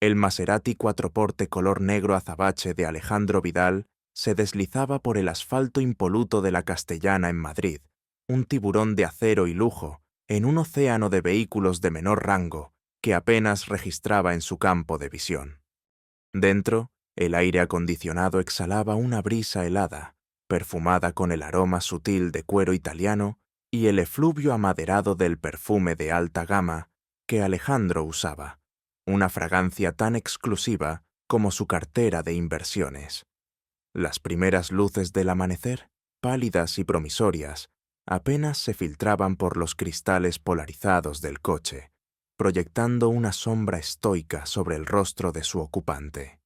El Maserati cuatroporte color negro azabache de Alejandro Vidal se deslizaba por el asfalto impoluto de la Castellana en Madrid, un tiburón de acero y lujo, en un océano de vehículos de menor rango que apenas registraba en su campo de visión. Dentro, el aire acondicionado exhalaba una brisa helada, perfumada con el aroma sutil de cuero italiano y el efluvio amaderado del perfume de alta gama que Alejandro usaba, una fragancia tan exclusiva como su cartera de inversiones. Las primeras luces del amanecer, pálidas y promisorias, apenas se filtraban por los cristales polarizados del coche, proyectando una sombra estoica sobre el rostro de su ocupante.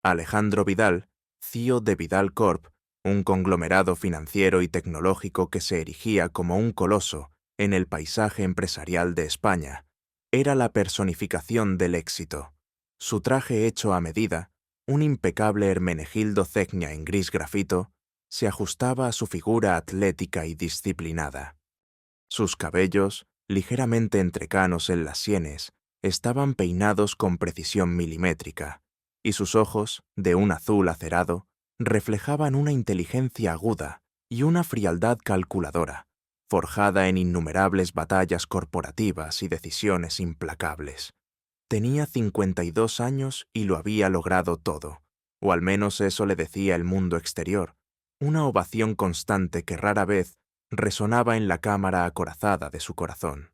Alejandro Vidal, CEO de Vidal Corp., un conglomerado financiero y tecnológico que se erigía como un coloso en el paisaje empresarial de España, era la personificación del éxito. Su traje hecho a medida, un impecable Hermenegildo Cegna en gris grafito, se ajustaba a su figura atlética y disciplinada. Sus cabellos, ligeramente entrecanos en las sienes, estaban peinados con precisión milimétrica, y sus ojos, de un azul acerado, reflejaban una inteligencia aguda y una frialdad calculadora, forjada en innumerables batallas corporativas y decisiones implacables. Tenía 52 años y lo había logrado todo, o al menos eso le decía el mundo exterior, una ovación constante que rara vez resonaba en la cámara acorazada de su corazón.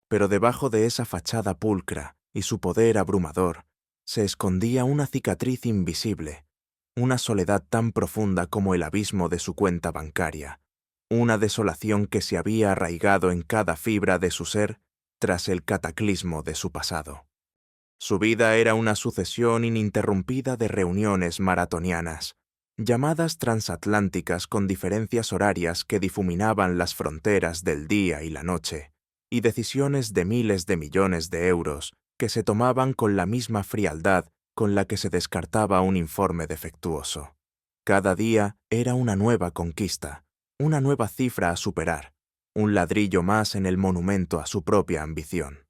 Pero debajo de esa fachada pulcra y su poder abrumador, se escondía una cicatriz invisible, una soledad tan profunda como el abismo de su cuenta bancaria, una desolación que se había arraigado en cada fibra de su ser tras el cataclismo de su pasado. Su vida era una sucesión ininterrumpida de reuniones maratonianas, llamadas transatlánticas con diferencias horarias que difuminaban las fronteras del día y la noche, y decisiones de miles de millones de euros que se tomaban con la misma frialdad con la que se descartaba un informe defectuoso. Cada día era una nueva conquista, una nueva cifra a superar, un ladrillo más en el monumento a su propia ambición.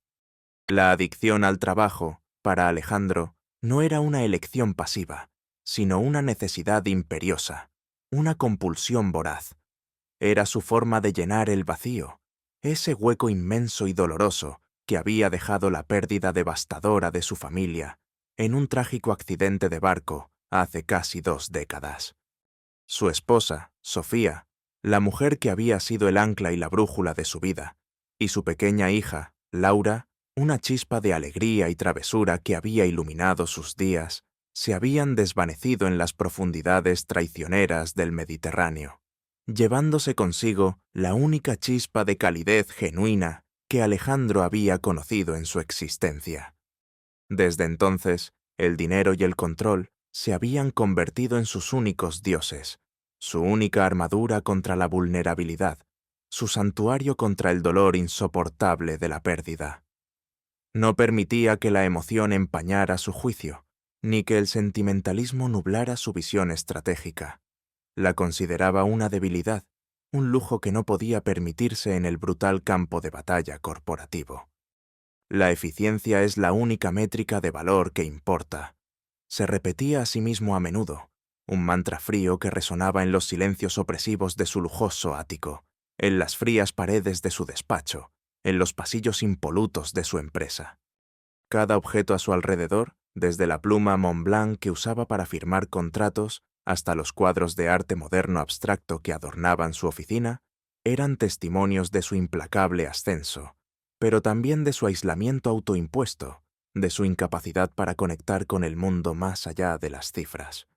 La adicción al trabajo, para Alejandro, no era una elección pasiva, sino una necesidad imperiosa, una compulsión voraz. Era su forma de llenar el vacío, ese hueco inmenso y doloroso que había dejado la pérdida devastadora de su familia en un trágico accidente de barco hace casi 2 décadas. Su esposa, Sofía, la mujer que había sido el ancla y la brújula de su vida, y su pequeña hija, Laura, una chispa de alegría y travesura que había iluminado sus días, se habían desvanecido en las profundidades traicioneras del Mediterráneo, llevándose consigo la única chispa de calidez genuina que Alejandro había conocido en su existencia. Desde entonces, el dinero y el control se habían convertido en sus únicos dioses, su única armadura contra la vulnerabilidad, su santuario contra el dolor insoportable de la pérdida. No permitía que la emoción empañara su juicio, ni que el sentimentalismo nublara su visión estratégica. La consideraba una debilidad, un lujo que no podía permitirse en el brutal campo de batalla corporativo. La eficiencia es la única métrica de valor que importa. Se repetía a sí mismo a menudo, un mantra frío que resonaba en los silencios opresivos de su lujoso ático, en las frías paredes de su despacho, en los pasillos impolutos de su empresa. Cada objeto a su alrededor, desde la pluma Montblanc que usaba para firmar contratos hasta los cuadros de arte moderno abstracto que adornaban su oficina, eran testimonios de su implacable ascenso, pero también de su aislamiento autoimpuesto, de su incapacidad para conectar con el mundo más allá de las cifras.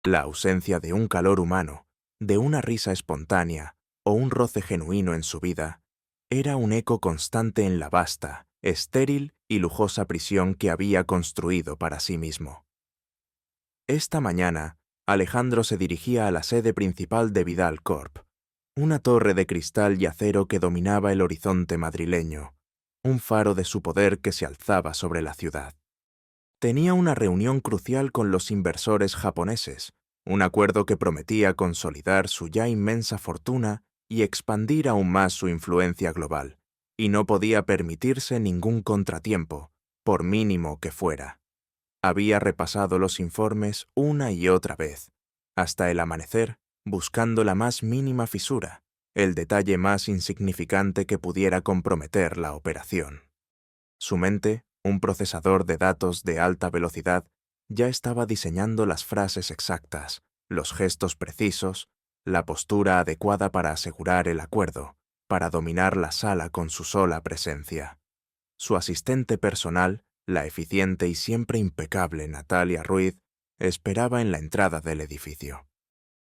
La ausencia de un calor humano, de una risa espontánea o un roce genuino en su vida, era un eco constante en la vasta, estéril y lujosa prisión que había construido para sí mismo. Esta mañana, Alejandro se dirigía a la sede principal de Vidal Corp., una torre de cristal y acero que dominaba el horizonte madrileño, un faro de su poder que se alzaba sobre la ciudad. Tenía una reunión crucial con los inversores japoneses, un acuerdo que prometía consolidar su ya inmensa fortuna y expandir aún más su influencia global, y no podía permitirse ningún contratiempo, por mínimo que fuera. Había repasado los informes una y otra vez, hasta el amanecer, buscando la más mínima fisura, el detalle más insignificante que pudiera comprometer la operación. Su mente, un procesador de datos de alta velocidad, ya estaba diseñando las frases exactas, los gestos precisos, la postura adecuada para asegurar el acuerdo, para dominar la sala con su sola presencia. Su asistente personal, la eficiente y siempre impecable Natalia Ruiz, esperaba en la entrada del edificio.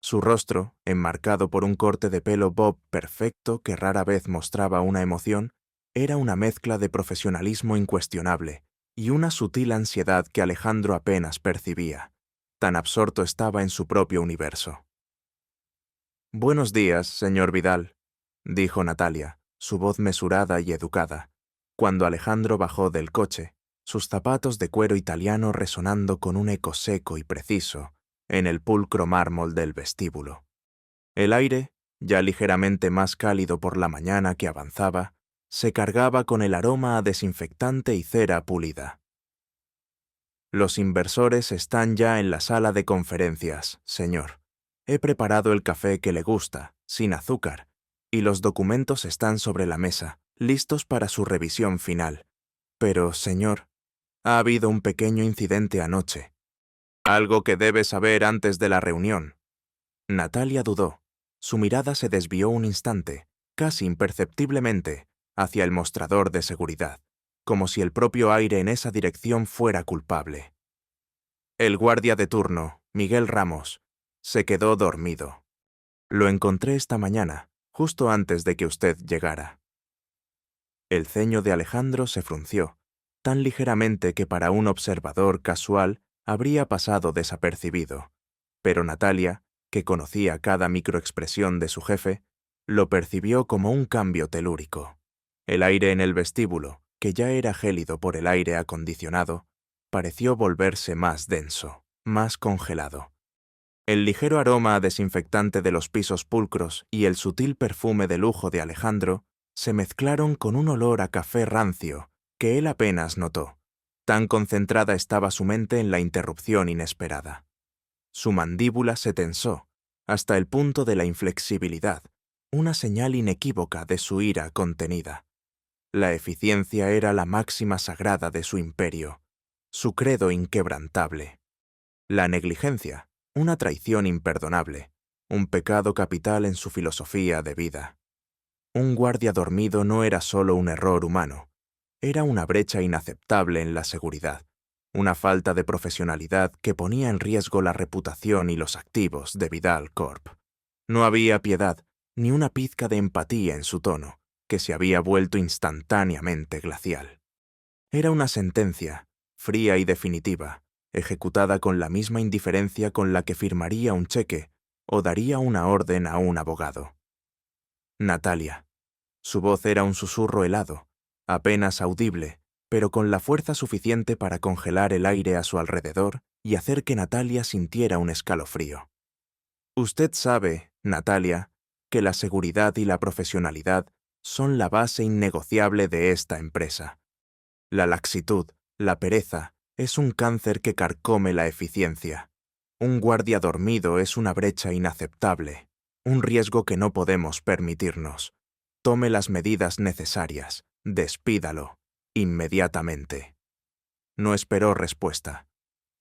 Su rostro, enmarcado por un corte de pelo bob perfecto que rara vez mostraba una emoción, era una mezcla de profesionalismo incuestionable y una sutil ansiedad que Alejandro apenas percibía. Tan absorto estaba en su propio universo. «Buenos días, señor Vidal», dijo Natalia, su voz mesurada y educada, cuando Alejandro bajó del coche, sus zapatos de cuero italiano resonando con un eco seco y preciso en el pulcro mármol del vestíbulo. El aire, ya ligeramente más cálido por la mañana que avanzaba, se cargaba con el aroma a desinfectante y cera pulida. «Los inversores están ya en la sala de conferencias, señor. He preparado el café que le gusta, sin azúcar, y los documentos están sobre la mesa, listos para su revisión final. Pero, señor, ha habido un pequeño incidente anoche. Algo que debe saber antes de la reunión». Natalia dudó. Su mirada se desvió un instante, casi imperceptiblemente, hacia el mostrador de seguridad, como si el propio aire en esa dirección fuera culpable. «El guardia de turno, Miguel Ramos, se quedó dormido. Lo encontré esta mañana, justo antes de que usted llegara». El ceño de Alejandro se frunció, tan ligeramente que para un observador casual habría pasado desapercibido, pero Natalia, que conocía cada microexpresión de su jefe, lo percibió como un cambio telúrico. El aire en el vestíbulo, que ya era gélido por el aire acondicionado, pareció volverse más denso, más congelado. El ligero aroma a desinfectante de los pisos pulcros y el sutil perfume de lujo de Alejandro se mezclaron con un olor a café rancio que él apenas notó. Tan concentrada estaba su mente en la interrupción inesperada. Su mandíbula se tensó, hasta el punto de la inflexibilidad, una señal inequívoca de su ira contenida. La eficiencia era la máxima sagrada de su imperio, su credo inquebrantable. La negligencia, una traición imperdonable, un pecado capital en su filosofía de vida. Un guardia dormido no era solo un error humano, era una brecha inaceptable en la seguridad, una falta de profesionalidad que ponía en riesgo la reputación y los activos de Vidal Corp. No había piedad, ni una pizca de empatía en su tono, que se había vuelto instantáneamente glacial. Era una sentencia, fría y definitiva, ejecutada con la misma indiferencia con la que firmaría un cheque o daría una orden a un abogado. Natalia. Su voz era un susurro helado, apenas audible, pero con la fuerza suficiente para congelar el aire a su alrededor y hacer que Natalia sintiera un escalofrío. Usted sabe, Natalia, que la seguridad y la profesionalidad son la base innegociable de esta empresa. La laxitud, la pereza, es un cáncer que carcome la eficiencia. Un guardia dormido es una brecha inaceptable, un riesgo que no podemos permitirnos. Tome las medidas necesarias, despídalo, inmediatamente. No esperó respuesta.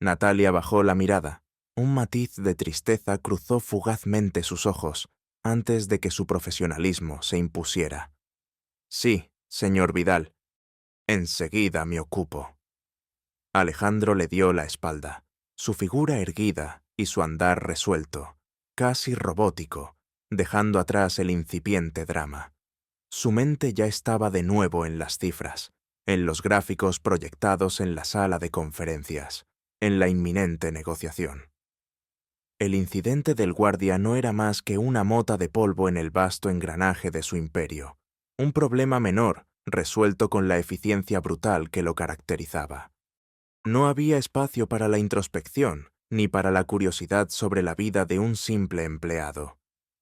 Natalia bajó la mirada. Un matiz de tristeza cruzó fugazmente sus ojos antes de que su profesionalismo se impusiera. Sí, señor Vidal. Enseguida me ocupo. Alejandro le dio la espalda, su figura erguida y su andar resuelto, casi robótico, dejando atrás el incipiente drama. Su mente ya estaba de nuevo en las cifras, en los gráficos proyectados en la sala de conferencias, en la inminente negociación. El incidente del guardia no era más que una mota de polvo en el vasto engranaje de su imperio, un problema menor resuelto con la eficiencia brutal que lo caracterizaba. No había espacio para la introspección ni para la curiosidad sobre la vida de un simple empleado.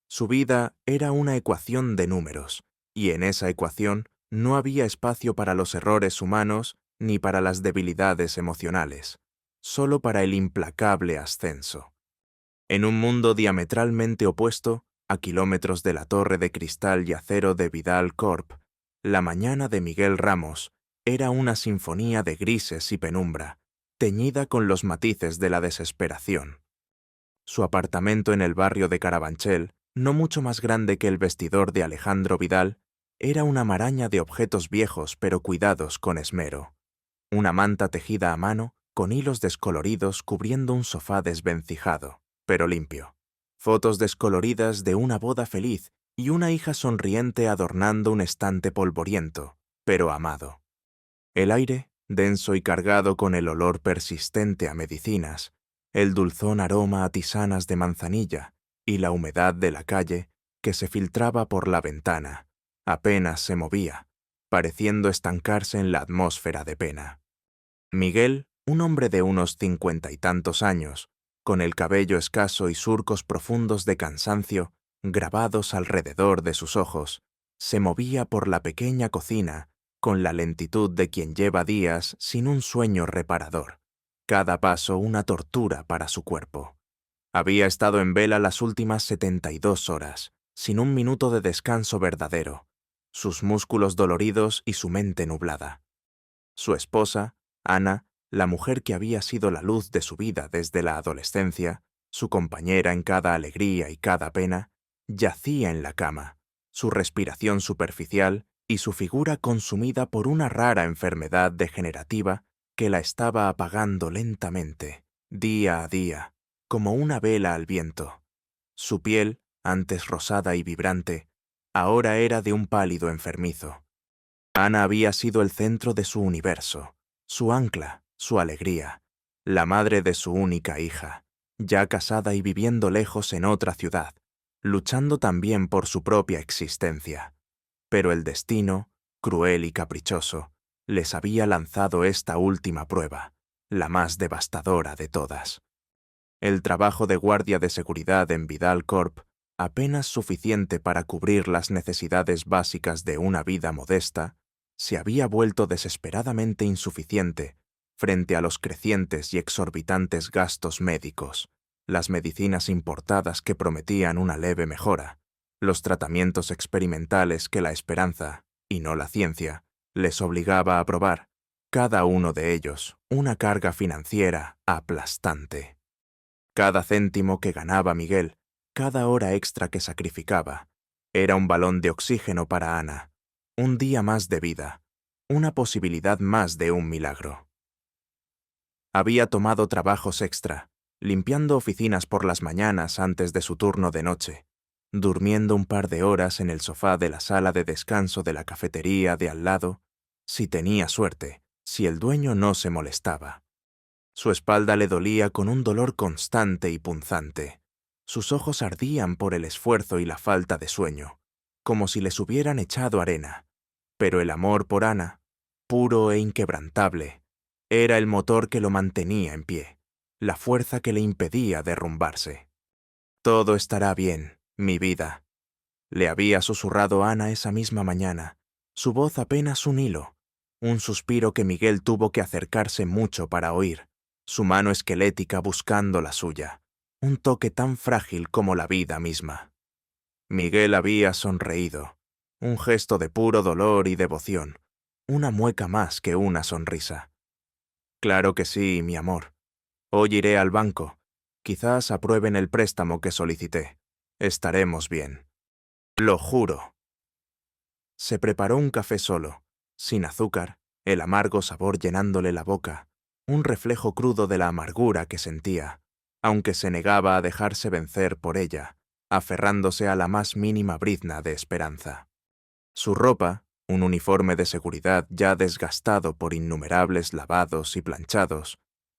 Su vida era una ecuación de números, y en esa ecuación no había espacio para los errores humanos ni para las debilidades emocionales. solo para el implacable ascenso. En un mundo diametralmente opuesto, a kilómetros de la torre de cristal y acero de Vidal Corp, la mañana de Miguel Ramos era una sinfonía de grises y penumbra, teñida con los matices de la desesperación. Su apartamento en el barrio de Carabanchel, no mucho más grande que el vestidor de Alejandro Vidal, era una maraña de objetos viejos pero cuidados con esmero. Una manta tejida a mano, con hilos descoloridos cubriendo un sofá desvencijado, pero limpio. Fotos descoloridas de una boda feliz y una hija sonriente adornando un estante polvoriento, pero amado. El aire, denso y cargado con el olor persistente a medicinas, el dulzón aroma a tisanas de manzanilla y la humedad de la calle que se filtraba por la ventana, apenas se movía, pareciendo estancarse en la atmósfera de pena. Miguel, un hombre de unos 50 y tantos años, con el cabello escaso y surcos profundos de cansancio grabados alrededor de sus ojos, se movía por la pequeña cocina con la lentitud de quien lleva días sin un sueño reparador, cada paso una tortura para su cuerpo. Había estado en vela las últimas 72 horas, sin un minuto de descanso verdadero, sus músculos doloridos y su mente nublada. Su esposa, Ana, la mujer que había sido la luz de su vida desde la adolescencia, su compañera en cada alegría y cada pena, yacía en la cama, su respiración superficial y su figura consumida por una rara enfermedad degenerativa que la estaba apagando lentamente, día a día, como una vela al viento. Su piel, antes rosada y vibrante, ahora era de un pálido enfermizo. Ana había sido el centro de su universo, su ancla, su alegría, la madre de su única hija, ya casada y viviendo lejos en otra ciudad, luchando también por su propia existencia. Pero el destino, cruel y caprichoso, les había lanzado esta última prueba, la más devastadora de todas. El trabajo de guardia de seguridad en Vidal Corp, apenas suficiente para cubrir las necesidades básicas de una vida modesta, se había vuelto desesperadamente insuficiente frente a los crecientes y exorbitantes gastos médicos, las medicinas importadas que prometían una leve mejora, los tratamientos experimentales que la esperanza, y no la ciencia, les obligaba a probar, cada uno de ellos una carga financiera aplastante. Cada céntimo que ganaba Miguel, cada hora extra que sacrificaba, era un balón de oxígeno para Ana, un día más de vida, una posibilidad más de un milagro. Había tomado trabajos extra, limpiando oficinas por las mañanas antes de su turno de noche, durmiendo un par de horas en el sofá de la sala de descanso de la cafetería de al lado, si tenía suerte, si el dueño no se molestaba. Su espalda le dolía con un dolor constante y punzante. Sus ojos ardían por el esfuerzo y la falta de sueño, como si les hubieran echado arena. Pero el amor por Ana, puro e inquebrantable, era el motor que lo mantenía en pie, la fuerza que le impedía derrumbarse. «Todo estará bien, mi vida», le había susurrado Ana esa misma mañana, su voz apenas un hilo, un suspiro que Miguel tuvo que acercarse mucho para oír, su mano esquelética buscando la suya, un toque tan frágil como la vida misma. Miguel había sonreído, un gesto de puro dolor y devoción, una mueca más que una sonrisa. «Claro que sí, mi amor. Hoy iré al banco. Quizás aprueben el préstamo que solicité. Estaremos bien. Lo juro». Se preparó un café solo, sin azúcar, el amargo sabor llenándole la boca, un reflejo crudo de la amargura que sentía, aunque se negaba a dejarse vencer por ella, aferrándose a la más mínima brizna de esperanza. Su ropa, un uniforme de seguridad ya desgastado por innumerables lavados y planchados,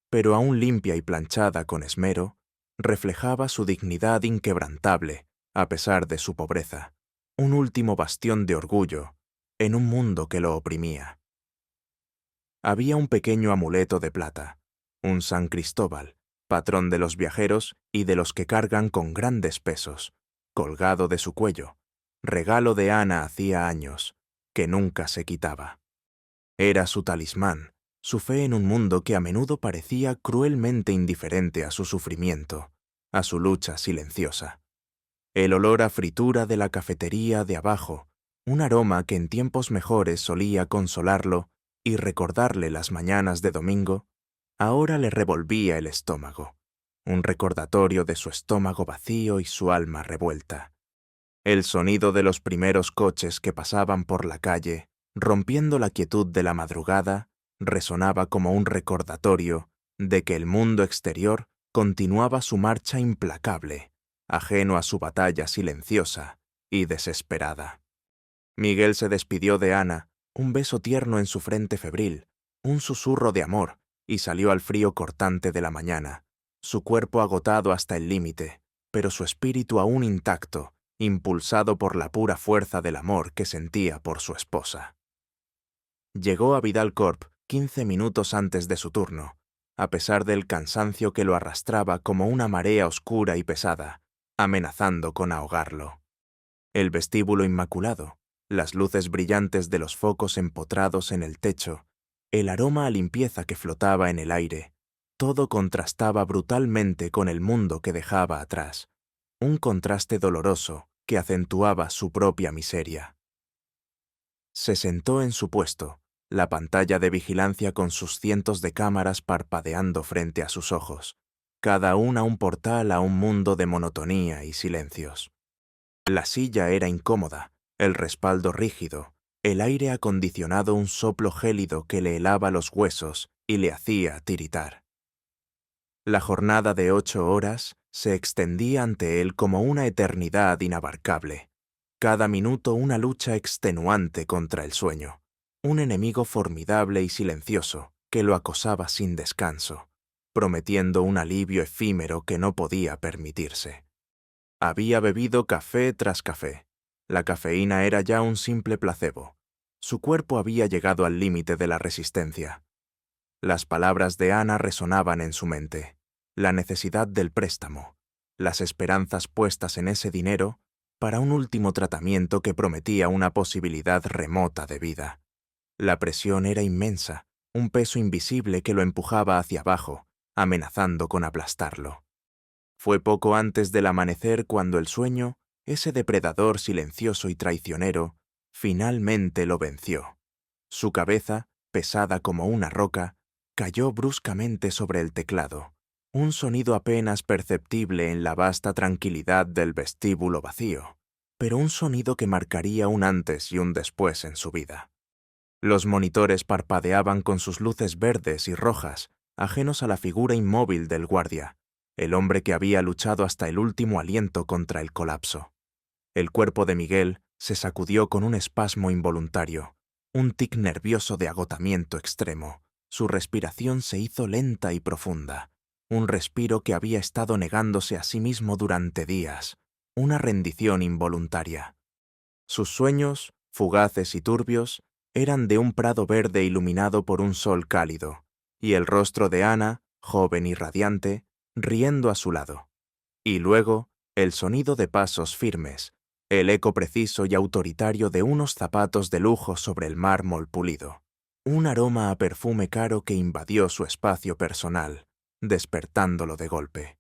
pero aún limpia y planchada con esmero, reflejaba su dignidad inquebrantable, a pesar de su pobreza, un último bastión de orgullo, en un mundo que lo oprimía. Había un pequeño amuleto de plata, un San Cristóbal, patrón de los viajeros y de los que cargan con grandes pesos, colgado de su cuello, regalo de Ana hacía años, que nunca se quitaba. Era su talismán, su fe en un mundo que a menudo parecía cruelmente indiferente a su sufrimiento, a su lucha silenciosa. El olor a fritura de la cafetería de abajo, un aroma que en tiempos mejores solía consolarlo y recordarle las mañanas de domingo, ahora le revolvía el estómago, un recordatorio de su estómago vacío y su alma revuelta. El sonido de los primeros coches que pasaban por la calle, rompiendo la quietud de la madrugada, resonaba como un recordatorio de que el mundo exterior continuaba su marcha implacable, ajeno a su batalla silenciosa y desesperada. Miguel se despidió de Ana, un beso tierno en su frente febril, un susurro de amor, y salió al frío cortante de la mañana, su cuerpo agotado hasta el límite, pero su espíritu aún intacto, impulsado por la pura fuerza del amor que sentía por su esposa. Llegó a Vidal Corp 15 minutos antes de su turno, a pesar del cansancio que lo arrastraba como una marea oscura y pesada, amenazando con ahogarlo. El vestíbulo inmaculado, las luces brillantes de los focos empotrados en el techo, el aroma a limpieza que flotaba en el aire, todo contrastaba brutalmente con el mundo que dejaba atrás, un contraste doloroso que acentuaba su propia miseria. Se sentó en su puesto, la pantalla de vigilancia con sus cientos de cámaras parpadeando frente a sus ojos, cada una un portal a un mundo de monotonía y silencios. La silla era incómoda, el respaldo rígido, el aire acondicionado un soplo gélido que le helaba los huesos y le hacía tiritar. La jornada de 8 horas se extendía ante él como una eternidad inabarcable, cada minuto una lucha extenuante contra el sueño, un enemigo formidable y silencioso que lo acosaba sin descanso, prometiendo un alivio efímero que no podía permitirse. Había bebido café tras café. La cafeína era ya un simple placebo. Su cuerpo había llegado al límite de la resistencia. Las palabras de Ana resonaban en su mente. La necesidad del préstamo, las esperanzas puestas en ese dinero para un último tratamiento que prometía una posibilidad remota de vida. La presión era inmensa, un peso invisible que lo empujaba hacia abajo, amenazando con aplastarlo. Fue poco antes del amanecer cuando el sueño, ese depredador silencioso y traicionero, finalmente lo venció. Su cabeza, pesada como una roca, cayó bruscamente sobre el teclado, un sonido apenas perceptible en la vasta tranquilidad del vestíbulo vacío, pero un sonido que marcaría un antes y un después en su vida. Los monitores parpadeaban con sus luces verdes y rojas, ajenos a la figura inmóvil del guardia, el hombre que había luchado hasta el último aliento contra el colapso. El cuerpo de Miguel se sacudió con un espasmo involuntario, un tic nervioso de agotamiento extremo. Su respiración se hizo lenta y profunda, un respiro que había estado negándose a sí mismo durante días, una rendición involuntaria. Sus sueños, fugaces y turbios, eran de un prado verde iluminado por un sol cálido, y el rostro de Ana, joven y radiante, riendo a su lado. Y luego, el sonido de pasos firmes, el eco preciso y autoritario de unos zapatos de lujo sobre el mármol pulido. Un aroma a perfume caro que invadió su espacio personal, despertándolo de golpe.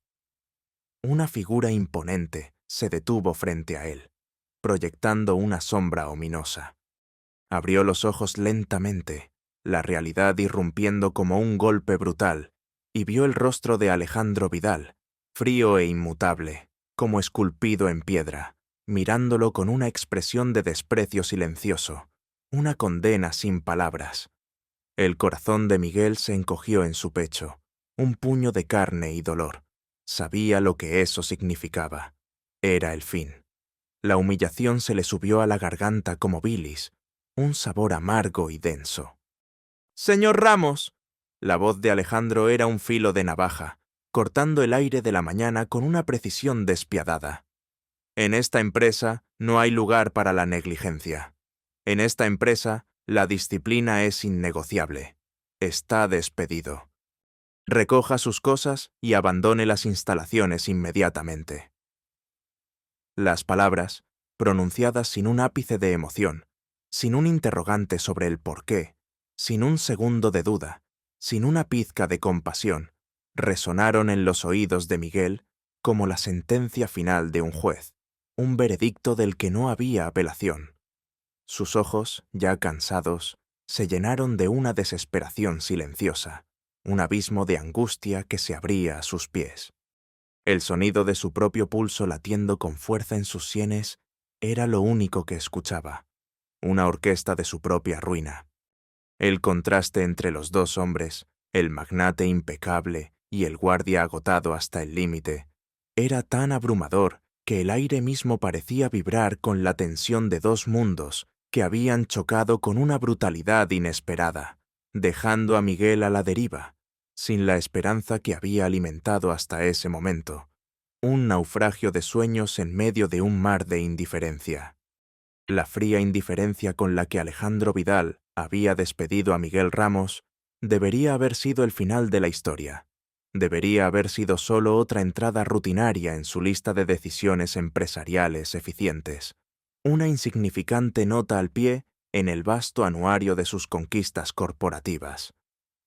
Una figura imponente se detuvo frente a él, proyectando una sombra ominosa. Abrió los ojos lentamente, la realidad irrumpiendo como un golpe brutal, y vio el rostro de Alejandro Vidal, frío e inmutable, como esculpido en piedra, mirándolo con una expresión de desprecio silencioso, una condena sin palabras. El corazón de Miguel se encogió en su pecho, un puño de carne y dolor. Sabía lo que eso significaba. Era el fin. La humillación se le subió a la garganta como bilis, un sabor amargo y denso. «¡Señor Ramos!». La voz de Alejandro era un filo de navaja, cortando el aire de la mañana con una precisión despiadada. En esta empresa no hay lugar para la negligencia. En esta empresa la disciplina es innegociable. Está despedido. Recoja sus cosas y abandone las instalaciones inmediatamente. Las palabras, pronunciadas sin un ápice de emoción, sin un interrogante sobre el porqué, sin un segundo de duda, sin una pizca de compasión, resonaron en los oídos de Miguel como la sentencia final de un juez, un veredicto del que no había apelación. Sus ojos, ya cansados, se llenaron de una desesperación silenciosa, un abismo de angustia que se abría a sus pies. El sonido de su propio pulso latiendo con fuerza en sus sienes era lo único que escuchaba, una orquesta de su propia ruina. El contraste entre los dos hombres, el magnate impecable y el guardia agotado hasta el límite, era tan abrumador que el aire mismo parecía vibrar con la tensión de dos mundos que habían chocado con una brutalidad inesperada, dejando a Miguel a la deriva, sin la esperanza que había alimentado hasta ese momento, un naufragio de sueños en medio de un mar de indiferencia. La fría indiferencia con la que Alejandro Vidal había despedido a Miguel Ramos debería haber sido el final de la historia. Debería haber sido solo otra entrada rutinaria en su lista de decisiones empresariales eficientes, una insignificante nota al pie en el vasto anuario de sus conquistas corporativas.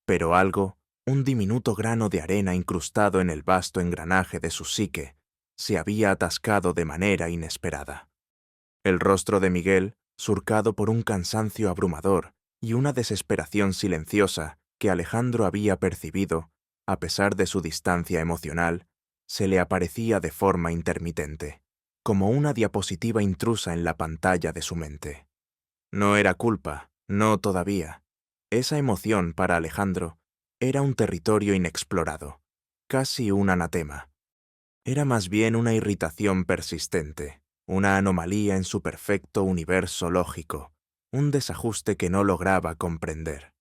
Pero algo, un diminuto grano de arena incrustado en el vasto engranaje de su psique, se había atascado de manera inesperada. El rostro de Miguel, surcado por un cansancio abrumador y una desesperación silenciosa que Alejandro había percibido, a pesar de su distancia emocional, se le aparecía de forma intermitente, como una diapositiva intrusa en la pantalla de su mente. No era culpa, no todavía. Esa emoción para Alejandro era un territorio inexplorado, casi un anatema. Era más bien una irritación persistente, una anomalía en su perfecto universo lógico, un desajuste que no lograba comprender.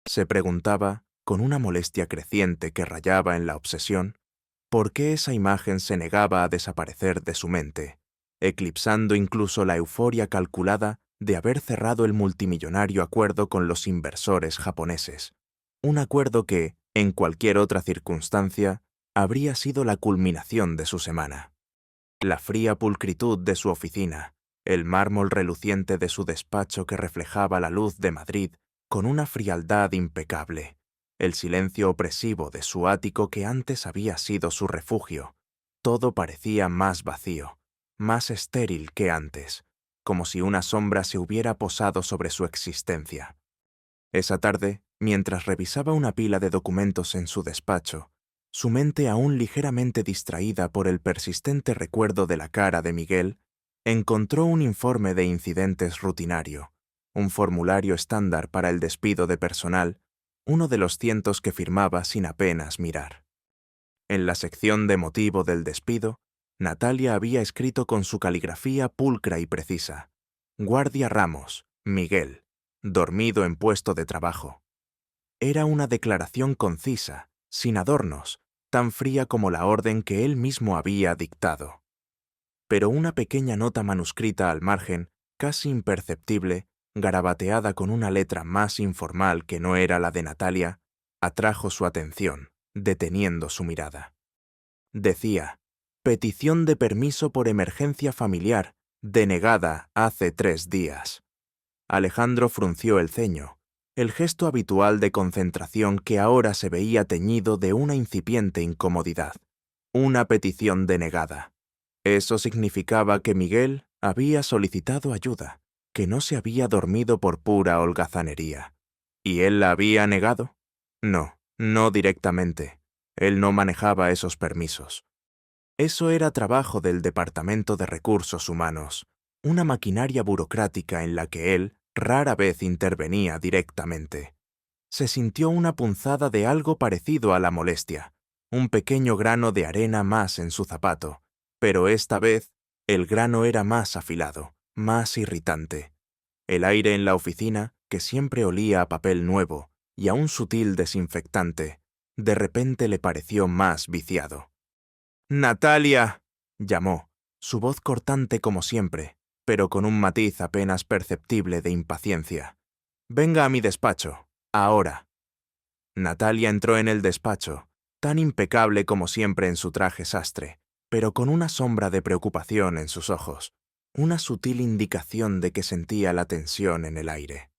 Se preguntaba, con una molestia creciente que rayaba en la obsesión, por qué esa imagen se negaba a desaparecer de su mente, eclipsando incluso la euforia calculada de haber cerrado el multimillonario acuerdo con los inversores japoneses, un acuerdo que, en cualquier otra circunstancia, habría sido la culminación de su semana. La fría pulcritud de su oficina, el mármol reluciente de su despacho que reflejaba la luz de Madrid con una frialdad impecable, el silencio opresivo de su ático que antes había sido su refugio, todo parecía más vacío, más estéril que antes, como si una sombra se hubiera posado sobre su existencia. Esa tarde, mientras revisaba una pila de documentos en su despacho, su mente aún ligeramente distraída por el persistente recuerdo de la cara de Miguel, encontró un informe de incidentes rutinario, un formulario estándar para el despido de personal, uno de los cientos que firmaba sin apenas mirar. En la sección de motivo del despido, Natalia había escrito con su caligrafía pulcra y precisa: Guardia Ramos, Miguel, dormido en puesto de trabajo. Era una declaración concisa, sin adornos, tan fría como la orden que él mismo había dictado. Pero una pequeña nota manuscrita al margen, casi imperceptible, garabateada con una letra más informal que no era la de Natalia, atrajo su atención, deteniendo su mirada. Decía: petición de permiso por emergencia familiar, denegada hace 3 días. Alejandro frunció el ceño, el gesto habitual de concentración que ahora se veía teñido de una incipiente incomodidad. Una petición denegada. Eso significaba que Miguel había solicitado ayuda, que no se había dormido por pura holgazanería. ¿Y él la había negado? No, no directamente. Él no manejaba esos permisos. Eso era trabajo del Departamento de Recursos Humanos, una maquinaria burocrática en la que él rara vez intervenía directamente. Se sintió una punzada de algo parecido a la molestia, un pequeño grano de arena más en su zapato, pero esta vez el grano era más afilado, más irritante. El aire en la oficina, que siempre olía a papel nuevo y a un sutil desinfectante, de repente le pareció más viciado. «¡Natalia!», llamó, su voz cortante como siempre, pero con un matiz apenas perceptible de impaciencia. «Venga a mi despacho, ahora». Natalia entró en el despacho, tan impecable como siempre en su traje sastre, pero con una sombra de preocupación en sus ojos, una sutil indicación de que sentía la tensión en el aire.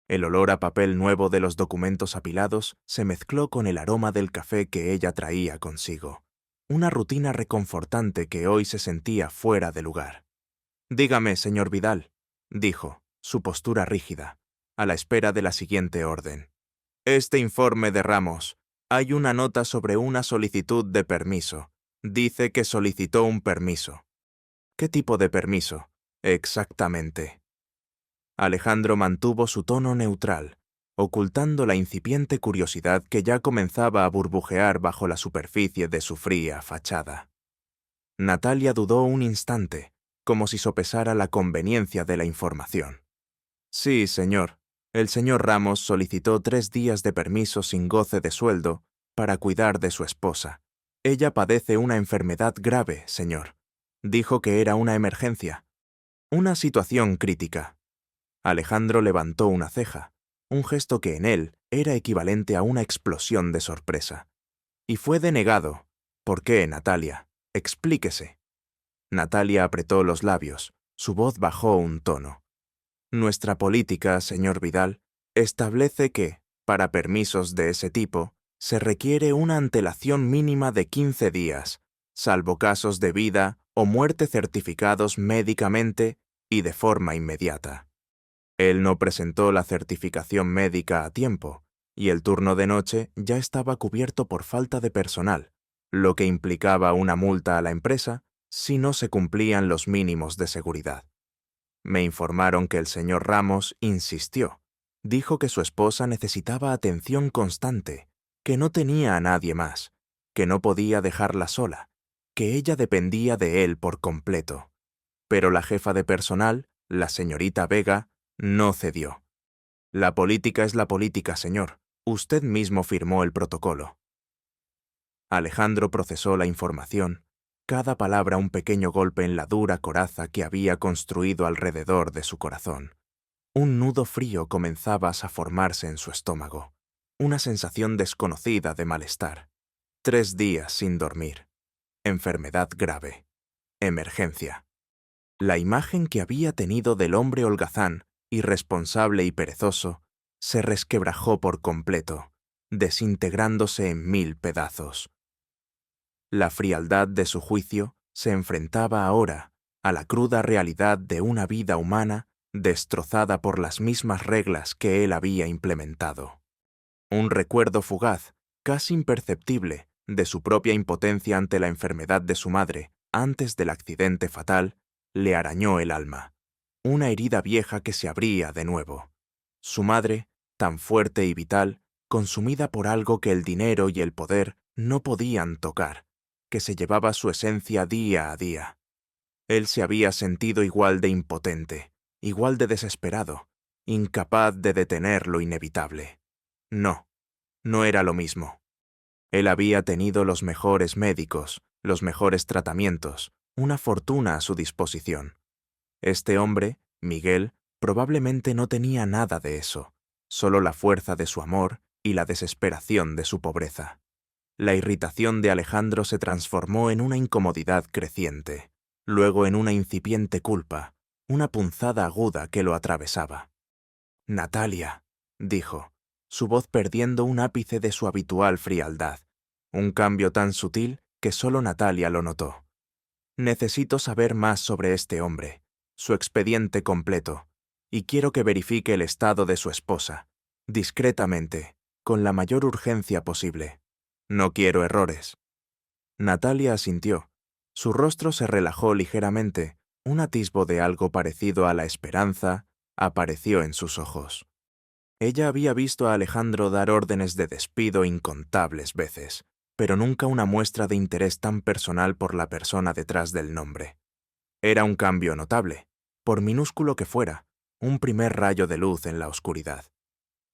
El olor a papel nuevo de los documentos apilados se mezcló con el aroma del café que ella traía consigo. Una rutina reconfortante que hoy se sentía fuera de lugar. «Dígame, señor Vidal», dijo, su postura rígida, a la espera de la siguiente orden. «Este informe de Ramos. Hay una nota sobre una solicitud de permiso. Dice que solicitó un permiso». «¿Qué tipo de permiso?» «Exactamente». Alejandro mantuvo su tono neutral, ocultando la incipiente curiosidad que ya comenzaba a burbujear bajo la superficie de su fría fachada. Natalia dudó un instante, como si sopesara la conveniencia de la información. «Sí, señor. El señor Ramos solicitó 3 días de permiso sin goce de sueldo para cuidar de su esposa. Ella padece una enfermedad grave, señor. Dijo que era una emergencia. Una situación crítica». Alejandro levantó una ceja, un gesto que en él era equivalente a una explosión de sorpresa. «Y fue denegado. ¿Por qué, Natalia? Explíquese». Natalia apretó los labios, su voz bajó un tono. «Nuestra política, señor Vidal, establece que, para permisos de ese tipo, se requiere una antelación mínima de 15 días, salvo casos de vida o muerte certificados médicamente y de forma inmediata». Él no presentó la certificación médica a tiempo, y el turno de noche ya estaba cubierto por falta de personal, lo que implicaba una multa a la empresa si no se cumplían los mínimos de seguridad. Me informaron que el señor Ramos insistió. Dijo que su esposa necesitaba atención constante, que no tenía a nadie más, que no podía dejarla sola, que ella dependía de él por completo. Pero la jefa de personal, la señorita Vega, no cedió. «La política es la política, señor. Usted mismo firmó el protocolo». Alejandro procesó la información, cada palabra un pequeño golpe en la dura coraza que había construido alrededor de su corazón. Un nudo frío comenzaba a formarse en su estómago, una sensación desconocida de malestar. 3 días sin dormir. Enfermedad grave. Emergencia. La imagen que había tenido del hombre holgazán, irresponsable y perezoso, se resquebrajó por completo, desintegrándose en 1000 pedazos. La frialdad de su juicio se enfrentaba ahora a la cruda realidad de una vida humana destrozada por las mismas reglas que él había implementado. Un recuerdo fugaz, casi imperceptible, de su propia impotencia ante la enfermedad de su madre antes del accidente fatal, le arañó el alma. Una herida vieja que se abría de nuevo. Su madre, tan fuerte y vital, consumida por algo que el dinero y el poder no podían tocar, que se llevaba su esencia día a día. Él se había sentido igual de impotente, igual de desesperado, incapaz de detener lo inevitable. No, no era lo mismo. Él había tenido los mejores médicos, los mejores tratamientos, una fortuna a su disposición. Este hombre, Miguel, probablemente no tenía nada de eso, solo la fuerza de su amor y la desesperación de su pobreza. La irritación de Alejandro se transformó en una incomodidad creciente, luego en una incipiente culpa, una punzada aguda que lo atravesaba. «Natalia», dijo, su voz perdiendo un ápice de su habitual frialdad, un cambio tan sutil que solo Natalia lo notó. «Necesito saber más sobre este hombre, su expediente completo, y quiero que verifique el estado de su esposa, discretamente, con la mayor urgencia posible. No quiero errores». Natalia asintió. Su rostro se relajó ligeramente, un atisbo de algo parecido a la esperanza apareció en sus ojos. Ella había visto a Alejandro dar órdenes de despido incontables veces, pero nunca una muestra de interés tan personal por la persona detrás del nombre. Era un cambio notable, por minúsculo que fuera, un primer rayo de luz en la oscuridad.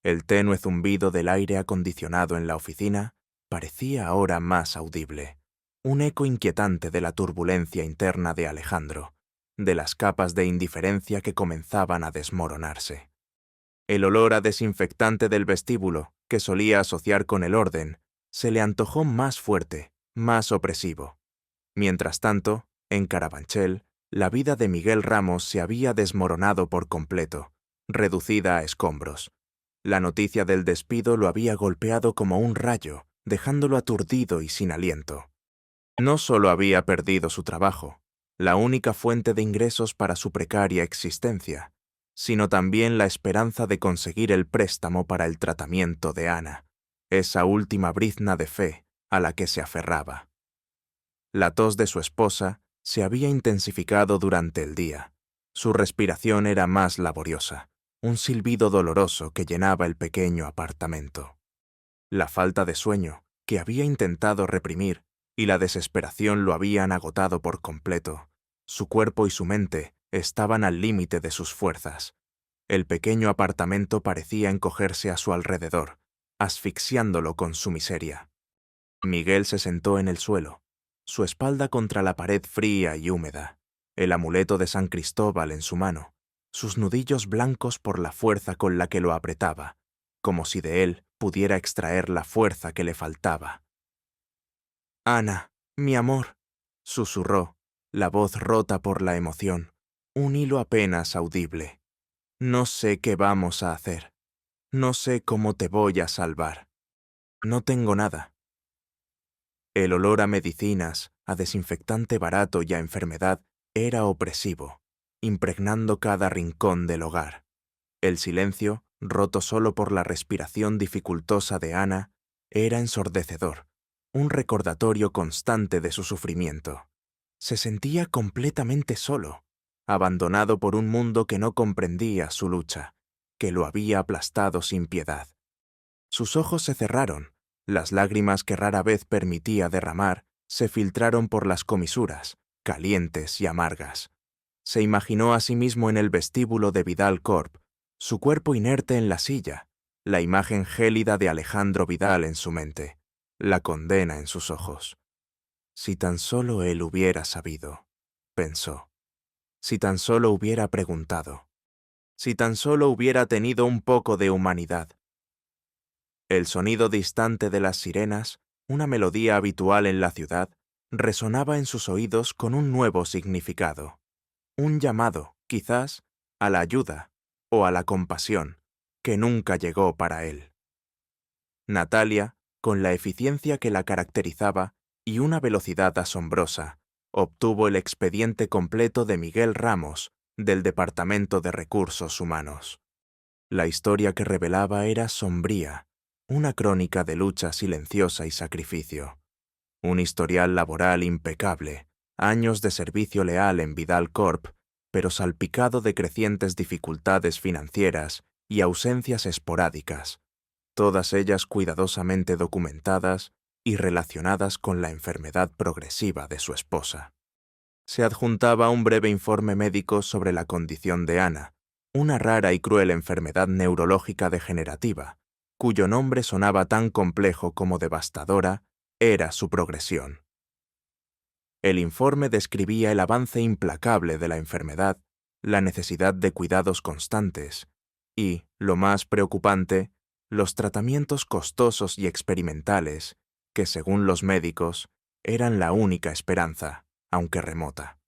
El tenue zumbido del aire acondicionado en la oficina parecía ahora más audible, un eco inquietante de la turbulencia interna de Alejandro, de las capas de indiferencia que comenzaban a desmoronarse. El olor a desinfectante del vestíbulo, que solía asociar con el orden, se le antojó más fuerte, más opresivo. Mientras tanto, en Carabanchel, la vida de Miguel Ramos se había desmoronado por completo, reducida a escombros, La noticia del despido lo había golpeado como un rayo, dejándolo aturdido y sin aliento. No solo había perdido su trabajo, la única fuente de ingresos para su precaria existencia, sino también la esperanza de conseguir el préstamo para el tratamiento de Ana, esa última brizna de fe a la que se aferraba. La tos de su esposa se había intensificado durante el día. Su respiración era más laboriosa, un silbido doloroso que llenaba el pequeño apartamento. La falta de sueño, que había intentado reprimir, y la desesperación lo habían agotado por completo. Su cuerpo y su mente estaban al límite de sus fuerzas. El pequeño apartamento parecía encogerse a su alrededor, asfixiándolo con su miseria. Miguel se sentó en el suelo, su espalda contra la pared fría y húmeda, el amuleto de San Cristóbal en su mano, sus nudillos blancos por la fuerza con la que lo apretaba, como si de él pudiera extraer la fuerza que le faltaba. «Ana, mi amor», susurró, la voz rota por la emoción, un hilo apenas audible. «No sé qué vamos a hacer. No sé cómo te voy a salvar. No tengo nada». El olor a medicinas, a desinfectante barato y a enfermedad era opresivo, impregnando cada rincón del hogar. El silencio, roto solo por la respiración dificultosa de Ana, era ensordecedor, un recordatorio constante de su sufrimiento. Se sentía completamente solo, abandonado por un mundo que no comprendía su lucha, que lo había aplastado sin piedad. Sus ojos se cerraron, las lágrimas que rara vez permitía derramar se filtraron por las comisuras, calientes y amargas. Se imaginó a sí mismo en el vestíbulo de Vidal Corp, su cuerpo inerte en la silla, la imagen gélida de Alejandro Vidal en su mente, la condena en sus ojos. Si tan solo él hubiera sabido, pensó. Si tan solo hubiera preguntado. Si tan solo hubiera tenido un poco de humanidad. El sonido distante de las sirenas, una melodía habitual en la ciudad, resonaba en sus oídos con un nuevo significado. Un llamado, quizás, a la ayuda o a la compasión, que nunca llegó para él. Natalia, con la eficiencia que la caracterizaba y una velocidad asombrosa, obtuvo el expediente completo de Miguel Ramos, del Departamento de Recursos Humanos. La historia que revelaba era sombría, una crónica de lucha silenciosa y sacrificio. Un historial laboral impecable, años de servicio leal en Vidal Corp, pero salpicado de crecientes dificultades financieras y ausencias esporádicas, todas ellas cuidadosamente documentadas y relacionadas con la enfermedad progresiva de su esposa. Se adjuntaba un breve informe médico sobre la condición de Ana, una rara y cruel enfermedad neurológica degenerativa, cuyo nombre sonaba tan complejo como devastadora, era su progresión. El informe describía el avance implacable de la enfermedad, la necesidad de cuidados constantes y, lo más preocupante, los tratamientos costosos y experimentales que, según los médicos, eran la única esperanza, aunque remota.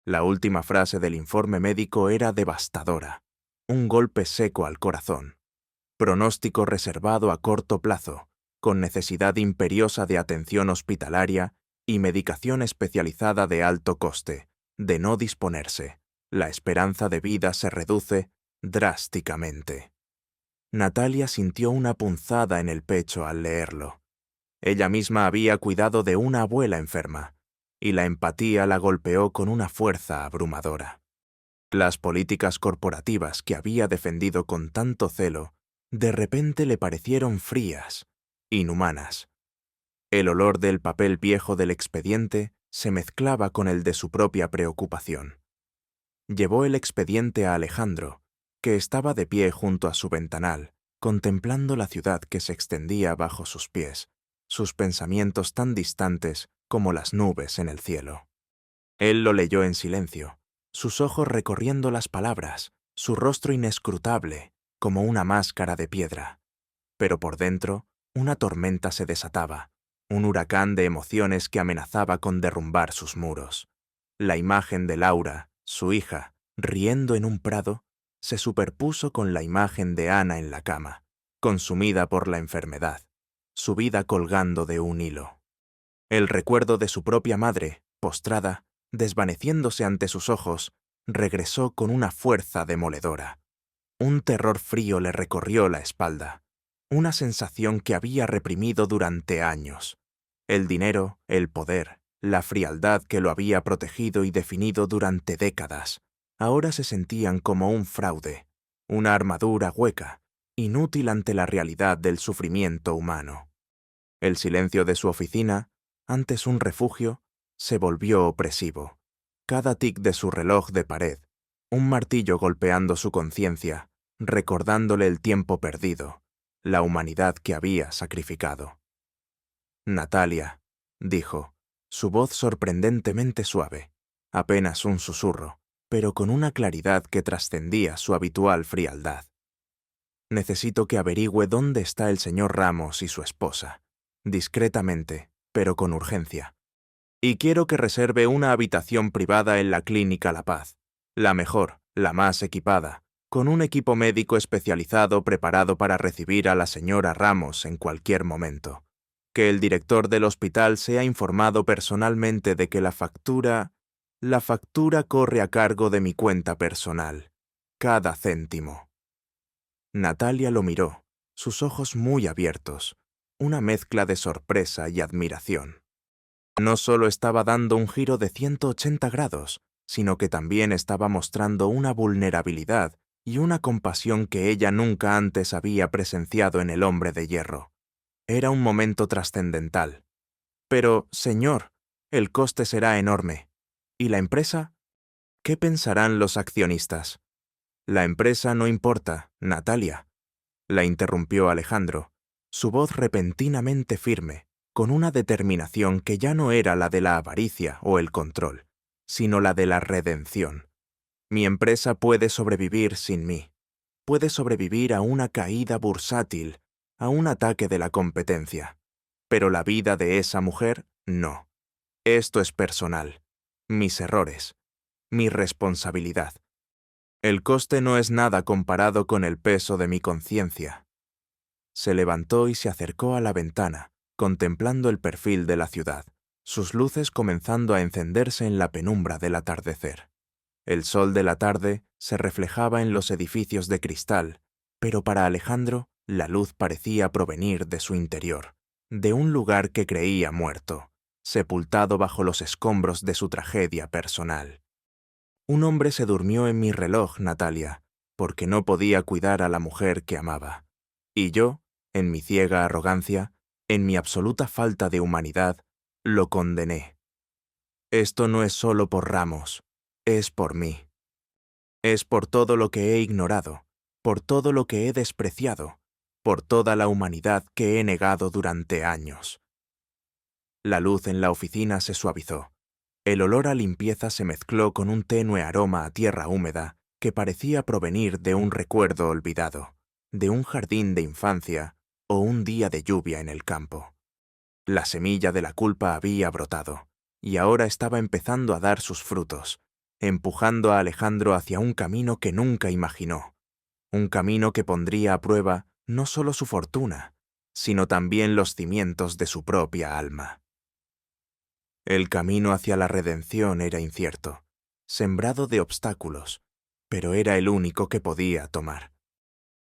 La última frase del informe médico era devastadora, un golpe seco al corazón. Pronóstico reservado a corto plazo, con necesidad imperiosa de atención hospitalaria y medicación especializada de alto coste, de no disponerse. La esperanza de vida se reduce drásticamente. Natalia sintió una punzada en el pecho al leerlo. Ella misma había cuidado de una abuela enferma, y la empatía la golpeó con una fuerza abrumadora. Las políticas corporativas que había defendido con tanto celo, de repente le parecieron frías, inhumanas. El olor del papel viejo del expediente se mezclaba con el de su propia preocupación. Llevó el expediente a Alejandro, que estaba de pie junto a su ventanal, contemplando la ciudad que se extendía bajo sus pies, sus pensamientos tan distantes como las nubes en el cielo. Él lo leyó en silencio, sus ojos recorriendo las palabras, su rostro inescrutable, como una máscara de piedra. Pero por dentro, una tormenta se desataba, un huracán de emociones que amenazaba con derrumbar sus muros. La imagen de Laura, su hija, riendo en un prado, se superpuso con la imagen de Ana en la cama, consumida por la enfermedad, su vida colgando de un hilo. El recuerdo de su propia madre, postrada, desvaneciéndose ante sus ojos, regresó con una fuerza demoledora. Un terror frío le recorrió la espalda, una sensación que había reprimido durante años. El dinero, el poder, la frialdad que lo había protegido y definido durante décadas, ahora se sentían como un fraude, una armadura hueca, inútil ante la realidad del sufrimiento humano. El silencio de su oficina, antes un refugio, se volvió opresivo. Cada tic de su reloj de pared, un martillo golpeando su conciencia, recordándole el tiempo perdido, la humanidad que había sacrificado. Natalia, dijo, su voz sorprendentemente suave, apenas un susurro, pero con una claridad que trascendía su habitual frialdad. Necesito que averigüe dónde está el señor Ramos y su esposa, discretamente, pero con urgencia. Y quiero que reserve una habitación privada en la Clínica La Paz, la mejor, la más equipada, con un equipo médico especializado preparado para recibir a la señora Ramos en cualquier momento. Que el director del hospital sea informado personalmente de que la factura corre a cargo de mi cuenta personal. Cada céntimo. Natalia lo miró, sus ojos muy abiertos, una mezcla de sorpresa y admiración. No solo estaba dando un giro de 180 grados, sino que también estaba mostrando una vulnerabilidad y una compasión que ella nunca antes había presenciado en el hombre de hierro. Era un momento trascendental. Pero, señor, el coste será enorme. ¿Y la empresa? ¿Qué pensarán los accionistas? La empresa no importa, Natalia, la interrumpió Alejandro, su voz repentinamente firme, con una determinación que ya no era la de la avaricia o el control, sino la de la redención. Mi empresa puede sobrevivir sin mí. Puede sobrevivir a una caída bursátil, a un ataque de la competencia. Pero la vida de esa mujer, no. Esto es personal. Mis errores. Mi responsabilidad. El coste no es nada comparado con el peso de mi conciencia. Se levantó y se acercó a la ventana, contemplando el perfil de la ciudad, sus luces comenzando a encenderse en la penumbra del atardecer. El sol de la tarde se reflejaba en los edificios de cristal, pero para Alejandro la luz parecía provenir de su interior, de un lugar que creía muerto, sepultado bajo los escombros de su tragedia personal. Un hombre se durmió en mi reloj, Natalia, porque no podía cuidar a la mujer que amaba. Y yo, en mi ciega arrogancia, en mi absoluta falta de humanidad, lo condené. Esto no es solo por Ramos, es por mí. Es por todo lo que he ignorado, por todo lo que he despreciado, por toda la humanidad que he negado durante años. La luz en la oficina se suavizó. El olor a limpieza se mezcló con un tenue aroma a tierra húmeda que parecía provenir de un recuerdo olvidado, de un jardín de infancia o un día de lluvia en el campo. La semilla de la culpa había brotado, y ahora estaba empezando a dar sus frutos, empujando a Alejandro hacia un camino que nunca imaginó, un camino que pondría a prueba no solo su fortuna, sino también los cimientos de su propia alma. El camino hacia la redención era incierto, sembrado de obstáculos, pero era el único que podía tomar.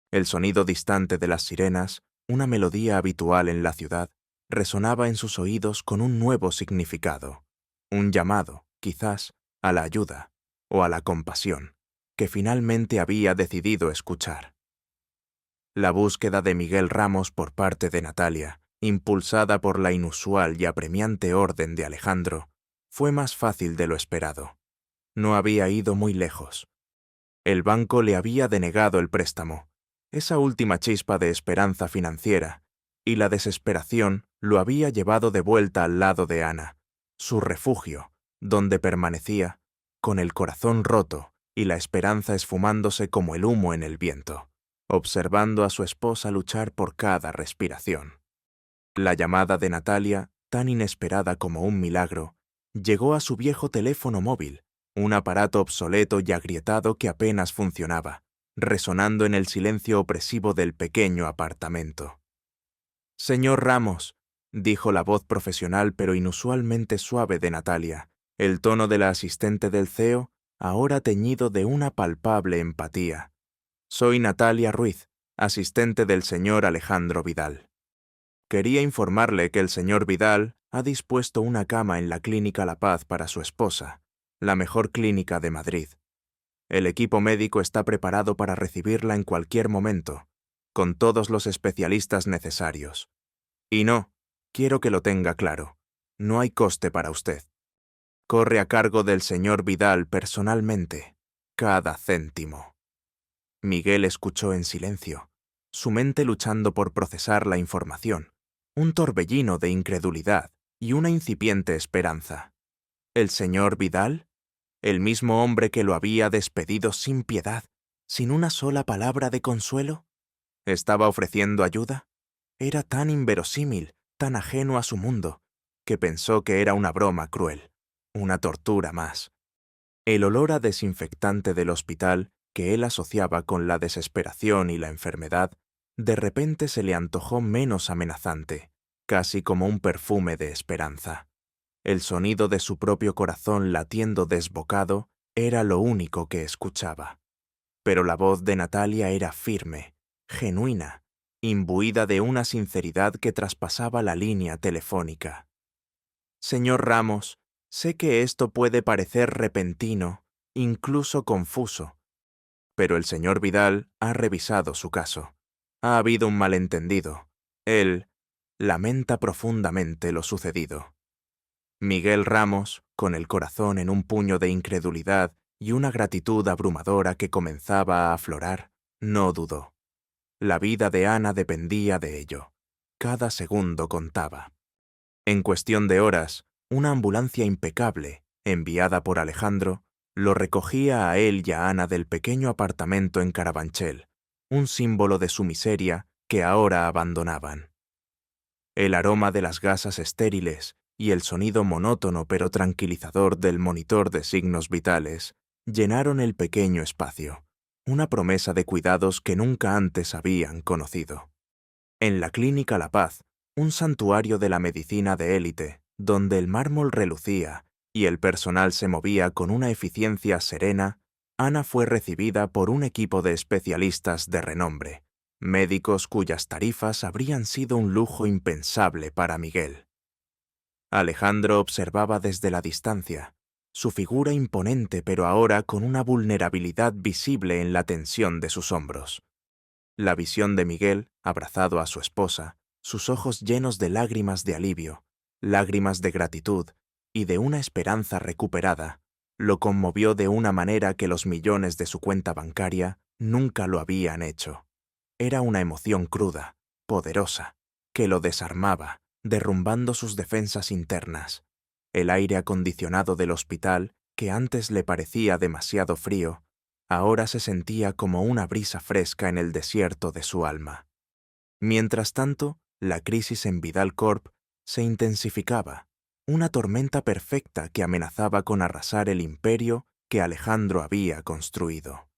El sonido distante de las sirenas, una melodía habitual en la ciudad, resonaba en sus oídos con un nuevo significado, un llamado, quizás, a la ayuda o a la compasión, que finalmente había decidido escuchar. La búsqueda de Miguel Ramos por parte de Natalia, impulsada por la inusual y apremiante orden de Alejandro, fue más fácil de lo esperado. No había ido muy lejos. El banco le había denegado el préstamo, esa última chispa de esperanza financiera, y la desesperación lo había llevado de vuelta al lado de Ana, su refugio, donde permanecía, con el corazón roto y la esperanza esfumándose como el humo en el viento, observando a su esposa luchar por cada respiración. La llamada de Natalia, tan inesperada como un milagro, llegó a su viejo teléfono móvil, un aparato obsoleto y agrietado que apenas funcionaba, resonando en el silencio opresivo del pequeño apartamento. «Señor Ramos», dijo la voz profesional pero inusualmente suave de Natalia, el tono de la asistente del CEO ahora teñido de una palpable empatía. «Soy Natalia Ruiz, asistente del señor Alejandro Vidal. Quería informarle que el señor Vidal ha dispuesto una cama en la Clínica La Paz para su esposa, la mejor clínica de Madrid. El equipo médico está preparado para recibirla en cualquier momento, con todos los especialistas necesarios. Y no, quiero que lo tenga claro, no hay coste para usted. Corre a cargo del señor Vidal personalmente, cada céntimo». Miguel escuchó en silencio, su mente luchando por procesar la información, un torbellino de incredulidad y una incipiente esperanza. ¿El señor Vidal? ¿El mismo hombre que lo había despedido sin piedad, sin una sola palabra de consuelo? ¿Estaba ofreciendo ayuda? Era tan inverosímil, tan ajeno a su mundo, que pensó que era una broma cruel, una tortura más. El olor a desinfectante del hospital, que él asociaba con la desesperación y la enfermedad, de repente se le antojó menos amenazante, casi como un perfume de esperanza. El sonido de su propio corazón latiendo desbocado era lo único que escuchaba. Pero la voz de Natalia era firme, genuina, imbuida de una sinceridad que traspasaba la línea telefónica. «Señor Ramos, sé que esto puede parecer repentino, incluso confuso, pero el señor Vidal ha revisado su caso. Ha habido un malentendido. Él lamenta profundamente lo sucedido». Miguel Ramos, con el corazón en un puño de incredulidad y una gratitud abrumadora que comenzaba a aflorar, no dudó. La vida de Ana dependía de ello. Cada segundo contaba. En cuestión de horas, una ambulancia impecable, enviada por Alejandro, lo recogía a él y a Ana del pequeño apartamento en Carabanchel, un símbolo de su miseria que ahora abandonaban. El aroma de las gasas estériles y el sonido monótono pero tranquilizador del monitor de signos vitales llenaron el pequeño espacio, una promesa de cuidados que nunca antes habían conocido. En la Clínica La Paz, un santuario de la medicina de élite, donde el mármol relucía y el personal se movía con una eficiencia serena, Ana fue recibida por un equipo de especialistas de renombre, médicos cuyas tarifas habrían sido un lujo impensable para Miguel. Alejandro observaba desde la distancia, su figura imponente pero ahora con una vulnerabilidad visible en la tensión de sus hombros. La visión de Miguel, abrazado a su esposa, sus ojos llenos de lágrimas de alivio, lágrimas de gratitud y de una esperanza recuperada, lo conmovió de una manera que los millones de su cuenta bancaria nunca lo habían hecho. Era una emoción cruda, poderosa, que lo desarmaba, derrumbando sus defensas internas. El aire acondicionado del hospital, que antes le parecía demasiado frío, ahora se sentía como una brisa fresca en el desierto de su alma. Mientras tanto, la crisis en Vidal Corp se intensificaba, una tormenta perfecta que amenazaba con arrasar el imperio que Alejandro había construido.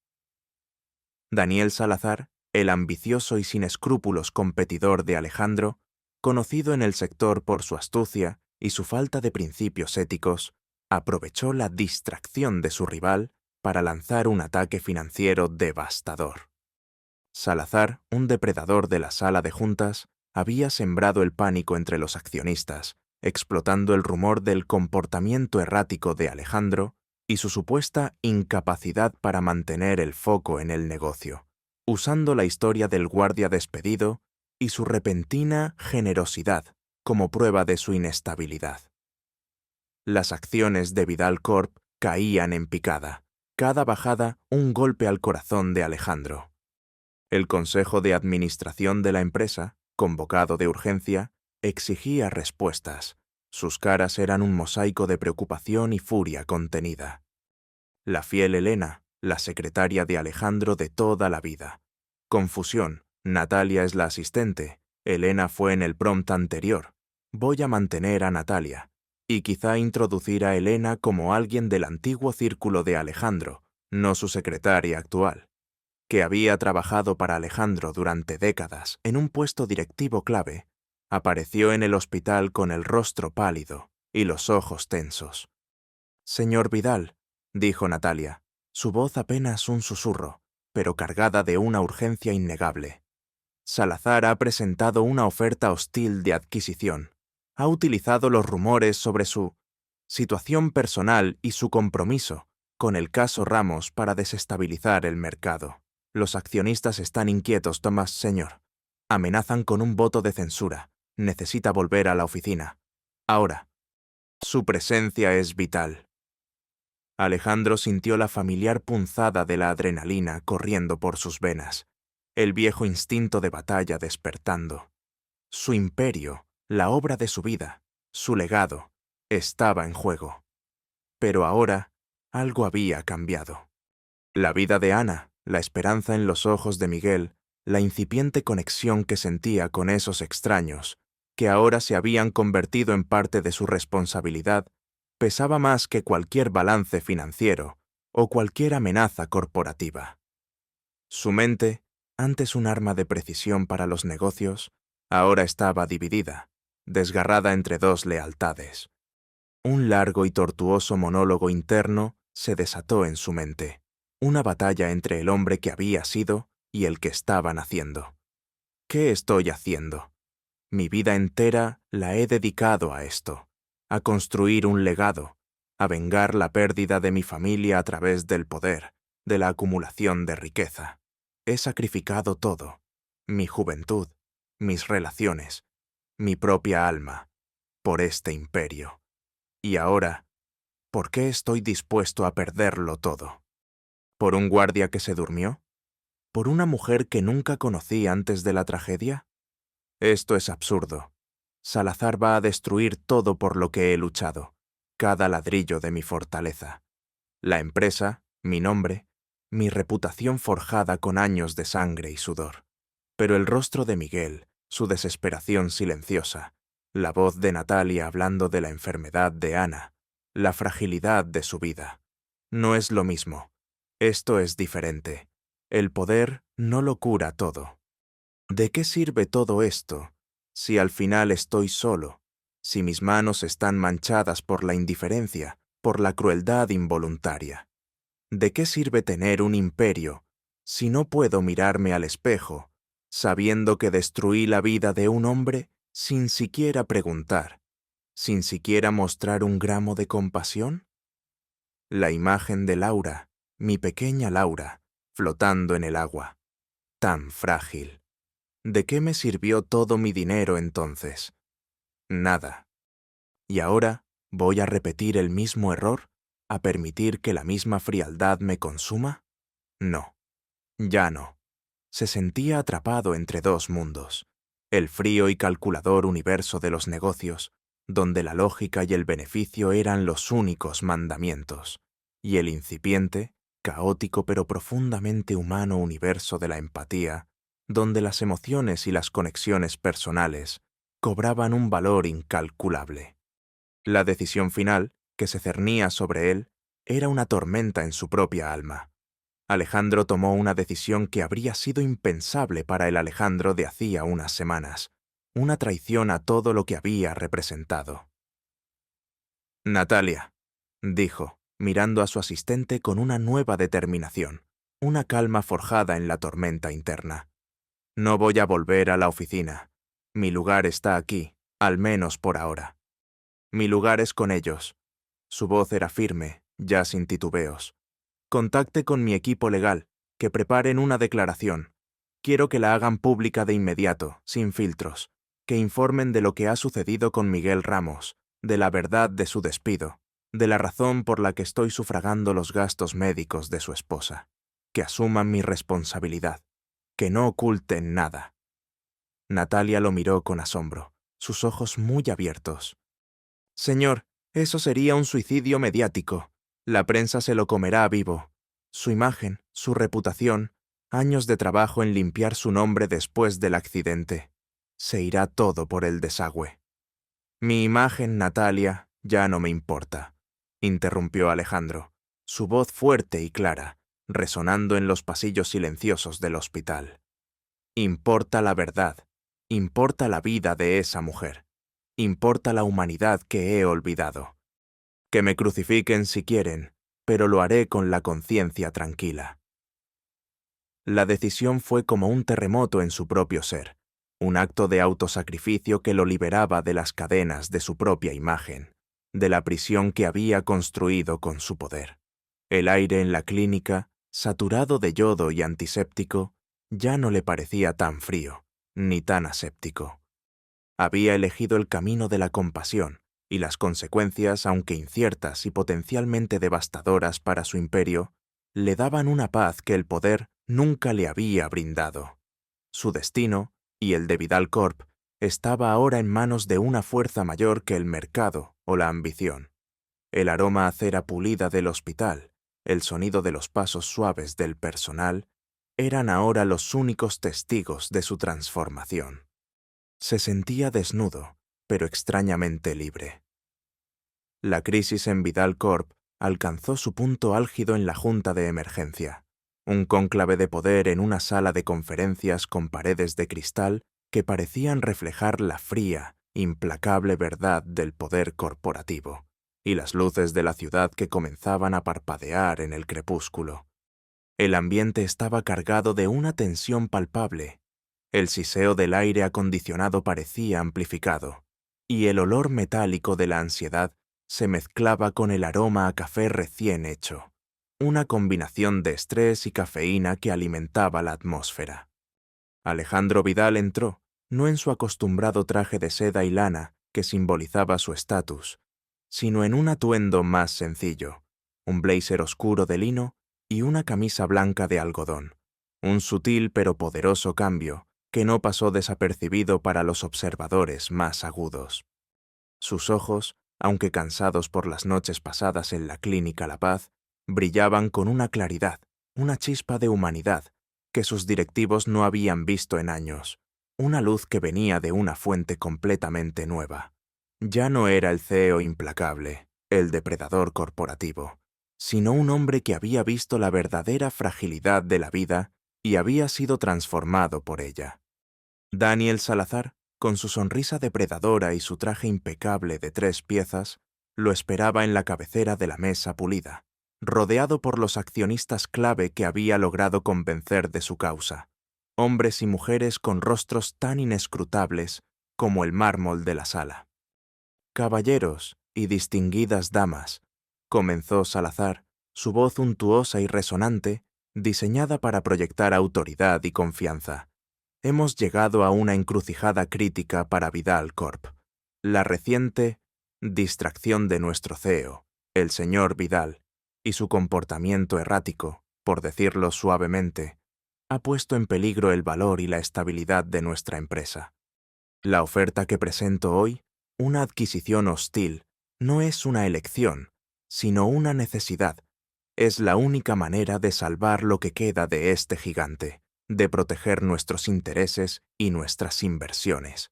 Daniel Salazar, el ambicioso y sin escrúpulos competidor de Alejandro, conocido en el sector por su astucia y su falta de principios éticos, aprovechó la distracción de su rival para lanzar un ataque financiero devastador. Salazar, un depredador de la sala de juntas, había sembrado el pánico entre los accionistas, explotando el rumor del comportamiento errático de Alejandro y su supuesta incapacidad para mantener el foco en el negocio, usando la historia del guardia despedido y su repentina generosidad como prueba de su inestabilidad. Las acciones de Vidal Corp caían en picada, cada bajada un golpe al corazón de Alejandro. El Consejo de Administración de la empresa, convocado de urgencia, exigía respuestas. Sus caras eran un mosaico de preocupación y furia contenida. La fiel Elena, la secretaria de Alejandro de toda la vida. Confusión, Natalia es la asistente, Elena fue en el prompt anterior. Voy a mantener a Natalia, y quizá introducir a Elena como alguien del antiguo círculo de Alejandro, no su secretaria actual. que había trabajado para Alejandro durante décadas en un puesto directivo clave, apareció en el hospital con el rostro pálido y los ojos tensos. «Señor Vidal», dijo Natalia, su voz apenas un susurro, pero cargada de una urgencia innegable. «Salazar ha presentado una oferta hostil de adquisición. Ha utilizado los rumores sobre su situación personal y su compromiso con el caso Ramos para desestabilizar el mercado. Los accionistas están inquietos, Tomás, señor. Amenazan con un voto de censura. Necesita volver a la oficina. Ahora. Su presencia es vital». Alejandro sintió la familiar punzada de la adrenalina corriendo por sus venas, el viejo instinto de batalla despertando. Su imperio, la obra de su vida, su legado, estaba en juego. Pero ahora algo había cambiado. La vida de Ana, la esperanza en los ojos de Miguel, la incipiente conexión que sentía con esos extraños, que ahora se habían convertido en parte de su responsabilidad, pesaba más que cualquier balance financiero o cualquier amenaza corporativa. Su mente, antes un arma de precisión para los negocios, ahora estaba dividida, desgarrada entre dos lealtades. Un largo y tortuoso monólogo interno se desató en su mente, una batalla entre el hombre que había sido y el que estaba naciendo. ¿Qué estoy haciendo? Mi vida entera la he dedicado a esto, a construir un legado, a vengar la pérdida de mi familia a través del poder, de la acumulación de riqueza. He sacrificado todo, mi juventud, mis relaciones, mi propia alma, por este imperio. Y ahora, ¿por qué estoy dispuesto a perderlo todo? ¿Por un guardia que se durmió? ¿Por una mujer que nunca conocí antes de la tragedia? Esto es absurdo. Salazar va a destruir todo por lo que he luchado, cada ladrillo de mi fortaleza. La empresa, mi nombre, mi reputación forjada con años de sangre y sudor. Pero el rostro de Miguel, su desesperación silenciosa, la voz de Natalia hablando de la enfermedad de Ana, la fragilidad de su vida. No es lo mismo. Esto es diferente. El poder no lo cura todo. ¿De qué sirve todo esto si al final estoy solo, si mis manos están manchadas por la indiferencia, por la crueldad involuntaria? ¿De qué sirve tener un imperio si no puedo mirarme al espejo, sabiendo que destruí la vida de un hombre sin siquiera preguntar, sin siquiera mostrar un gramo de compasión? La imagen de Laura, mi pequeña Laura, flotando en el agua, tan frágil. ¿De qué me sirvió todo mi dinero entonces? Nada. ¿Y ahora voy a repetir el mismo error? ¿A permitir que la misma frialdad me consuma? No, ya no. Se sentía atrapado entre dos mundos, el frío y calculador universo de los negocios, donde la lógica y el beneficio eran los únicos mandamientos, y el incipiente, caótico pero profundamente humano universo de la empatía, donde las emociones y las conexiones personales cobraban un valor incalculable. La decisión final, que se cernía sobre él, era una tormenta en su propia alma. Alejandro tomó una decisión que habría sido impensable para el Alejandro de hacía unas semanas, una traición a todo lo que había representado. «Natalia», dijo, mirando a su asistente con una nueva determinación, una calma forjada en la tormenta interna. «No voy a volver a la oficina. Mi lugar está aquí, al menos por ahora. Mi lugar es con ellos». Su voz era firme, ya sin titubeos. «Contacte con mi equipo legal, que preparen una declaración. Quiero que la hagan pública de inmediato, sin filtros, que informen de lo que ha sucedido con Miguel Ramos, de la verdad de su despido, de la razón por la que estoy sufragando los gastos médicos de su esposa. Que asuman mi responsabilidad, que no oculten nada». Natalia lo miró con asombro, sus ojos muy abiertos. «Señor, eso sería un suicidio mediático. La prensa se lo comerá vivo. Su imagen, su reputación, años de trabajo en limpiar su nombre después del accidente. Se irá todo por el desagüe». «Mi imagen, Natalia, ya no me importa», interrumpió Alejandro, su voz fuerte y clara, resonando en los pasillos silenciosos del hospital. Importa la verdad, importa la vida de esa mujer, importa la humanidad que he olvidado. Que me crucifiquen si quieren, pero lo haré con la conciencia tranquila. La decisión fue como un terremoto en su propio ser, un acto de autosacrificio que lo liberaba de las cadenas de su propia imagen, de la prisión que había construido con su poder. El aire en la clínica, saturado de yodo y antiséptico, ya no le parecía tan frío, ni tan aséptico. Había elegido el camino de la compasión, y las consecuencias, aunque inciertas y potencialmente devastadoras para su imperio, le daban una paz que el poder nunca le había brindado. Su destino, y el de Vidal Corp, estaba ahora en manos de una fuerza mayor que el mercado o la ambición. El aroma a cera pulida del hospital, el sonido de los pasos suaves del personal, eran ahora los únicos testigos de su transformación. Se sentía desnudo, pero extrañamente libre. La crisis en Vidal Corp alcanzó su punto álgido en la Junta de Emergencia, un cónclave de poder en una sala de conferencias con paredes de cristal que parecían reflejar la fría, implacable verdad del poder corporativo, y las luces de la ciudad que comenzaban a parpadear en el crepúsculo. El ambiente estaba cargado de una tensión palpable. El siseo del aire acondicionado parecía amplificado, y el olor metálico de la ansiedad se mezclaba con el aroma a café recién hecho, una combinación de estrés y cafeína que alimentaba la atmósfera. Alejandro Vidal entró, no en su acostumbrado traje de seda y lana que simbolizaba su estatus, sino en un atuendo más sencillo, un blazer oscuro de lino y una camisa blanca de algodón, un sutil pero poderoso cambio que no pasó desapercibido para los observadores más agudos. Sus ojos, aunque cansados por las noches pasadas en la Clínica La Paz, brillaban con una claridad, una chispa de humanidad que sus directivos no habían visto en años, una luz que venía de una fuente completamente nueva. Ya no era el CEO implacable, el depredador corporativo, sino un hombre que había visto la verdadera fragilidad de la vida y había sido transformado por ella. Daniel Salazar, con su sonrisa depredadora y su traje impecable de 3 piezas, lo esperaba en la cabecera de la mesa pulida, rodeado por los accionistas clave que había logrado convencer de su causa, hombres y mujeres con rostros tan inescrutables como el mármol de la sala. «Caballeros y distinguidas damas», comenzó Salazar, su voz untuosa y resonante, diseñada para proyectar autoridad y confianza. Hemos llegado a una encrucijada crítica para Vidal Corp. La reciente distracción de nuestro CEO, el señor Vidal, y su comportamiento errático, por decirlo suavemente, ha puesto en peligro el valor y la estabilidad de nuestra empresa. La oferta que presento hoy, una adquisición hostil, no es una elección, sino una necesidad. Es la única manera de salvar lo que queda de este gigante, de proteger nuestros intereses y nuestras inversiones.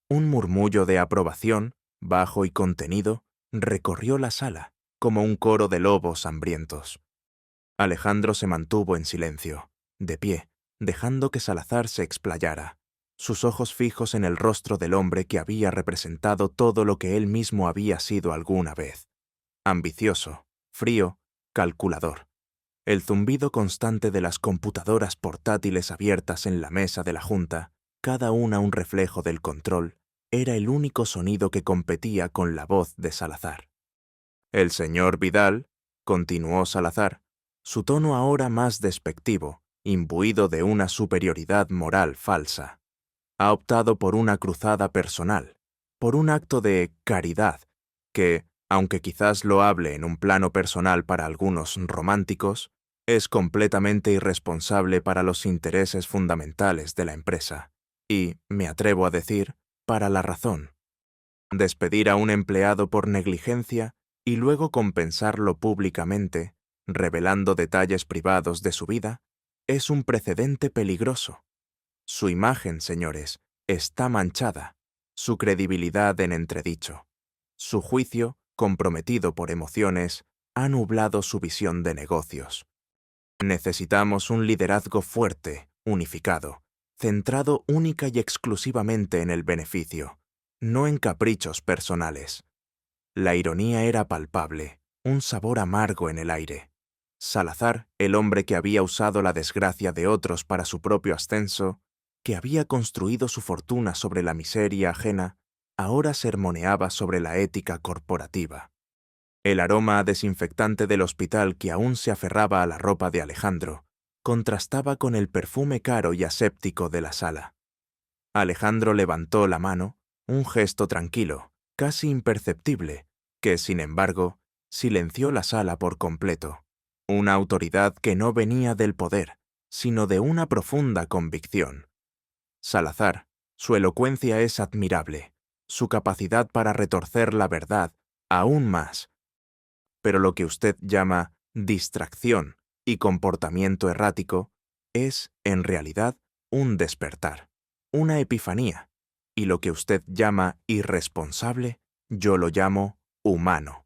Un murmullo de aprobación, bajo y contenido, recorrió la sala, como un coro de lobos hambrientos. Alejandro se mantuvo en silencio, de pie, dejando que Salazar se explayara, sus ojos fijos en el rostro del hombre que había representado todo lo que él mismo había sido alguna vez. Ambicioso, frío, calculador. El zumbido constante de las computadoras portátiles abiertas en la mesa de la Junta, cada una un reflejo del control, era el único sonido que competía con la voz de Salazar. «El señor Vidal», continuó Salazar, su tono ahora más despectivo, imbuido de una superioridad moral falsa, «ha optado por una cruzada personal, por un acto de caridad que, aunque quizás loable en un plano personal para algunos románticos, es completamente irresponsable para los intereses fundamentales de la empresa y, me atrevo a decir, para la razón. Despedir a un empleado por negligencia y luego compensarlo públicamente, revelando detalles privados de su vida, es un precedente peligroso. Su imagen, señores, está manchada, su credibilidad en entredicho. Su juicio, comprometido por emociones, ha nublado su visión de negocios. Necesitamos un liderazgo fuerte, unificado, centrado única y exclusivamente en el beneficio, no en caprichos personales. La ironía era palpable, un sabor amargo en el aire. Salazar, el hombre que había usado la desgracia de otros para su propio ascenso, que había construido su fortuna sobre la miseria ajena, ahora sermoneaba sobre la ética corporativa. El aroma desinfectante del hospital que aún se aferraba a la ropa de Alejandro contrastaba con el perfume caro y aséptico de la sala. Alejandro levantó la mano, un gesto tranquilo, casi imperceptible, que, sin embargo, silenció la sala por completo. Una autoridad que no venía del poder, sino de una profunda convicción. Salazar, su elocuencia es admirable, su capacidad para retorcer la verdad aún más. Pero lo que usted llama distracción y comportamiento errático es, en realidad, un despertar, una epifanía, y lo que usted llama irresponsable, yo lo llamo humano.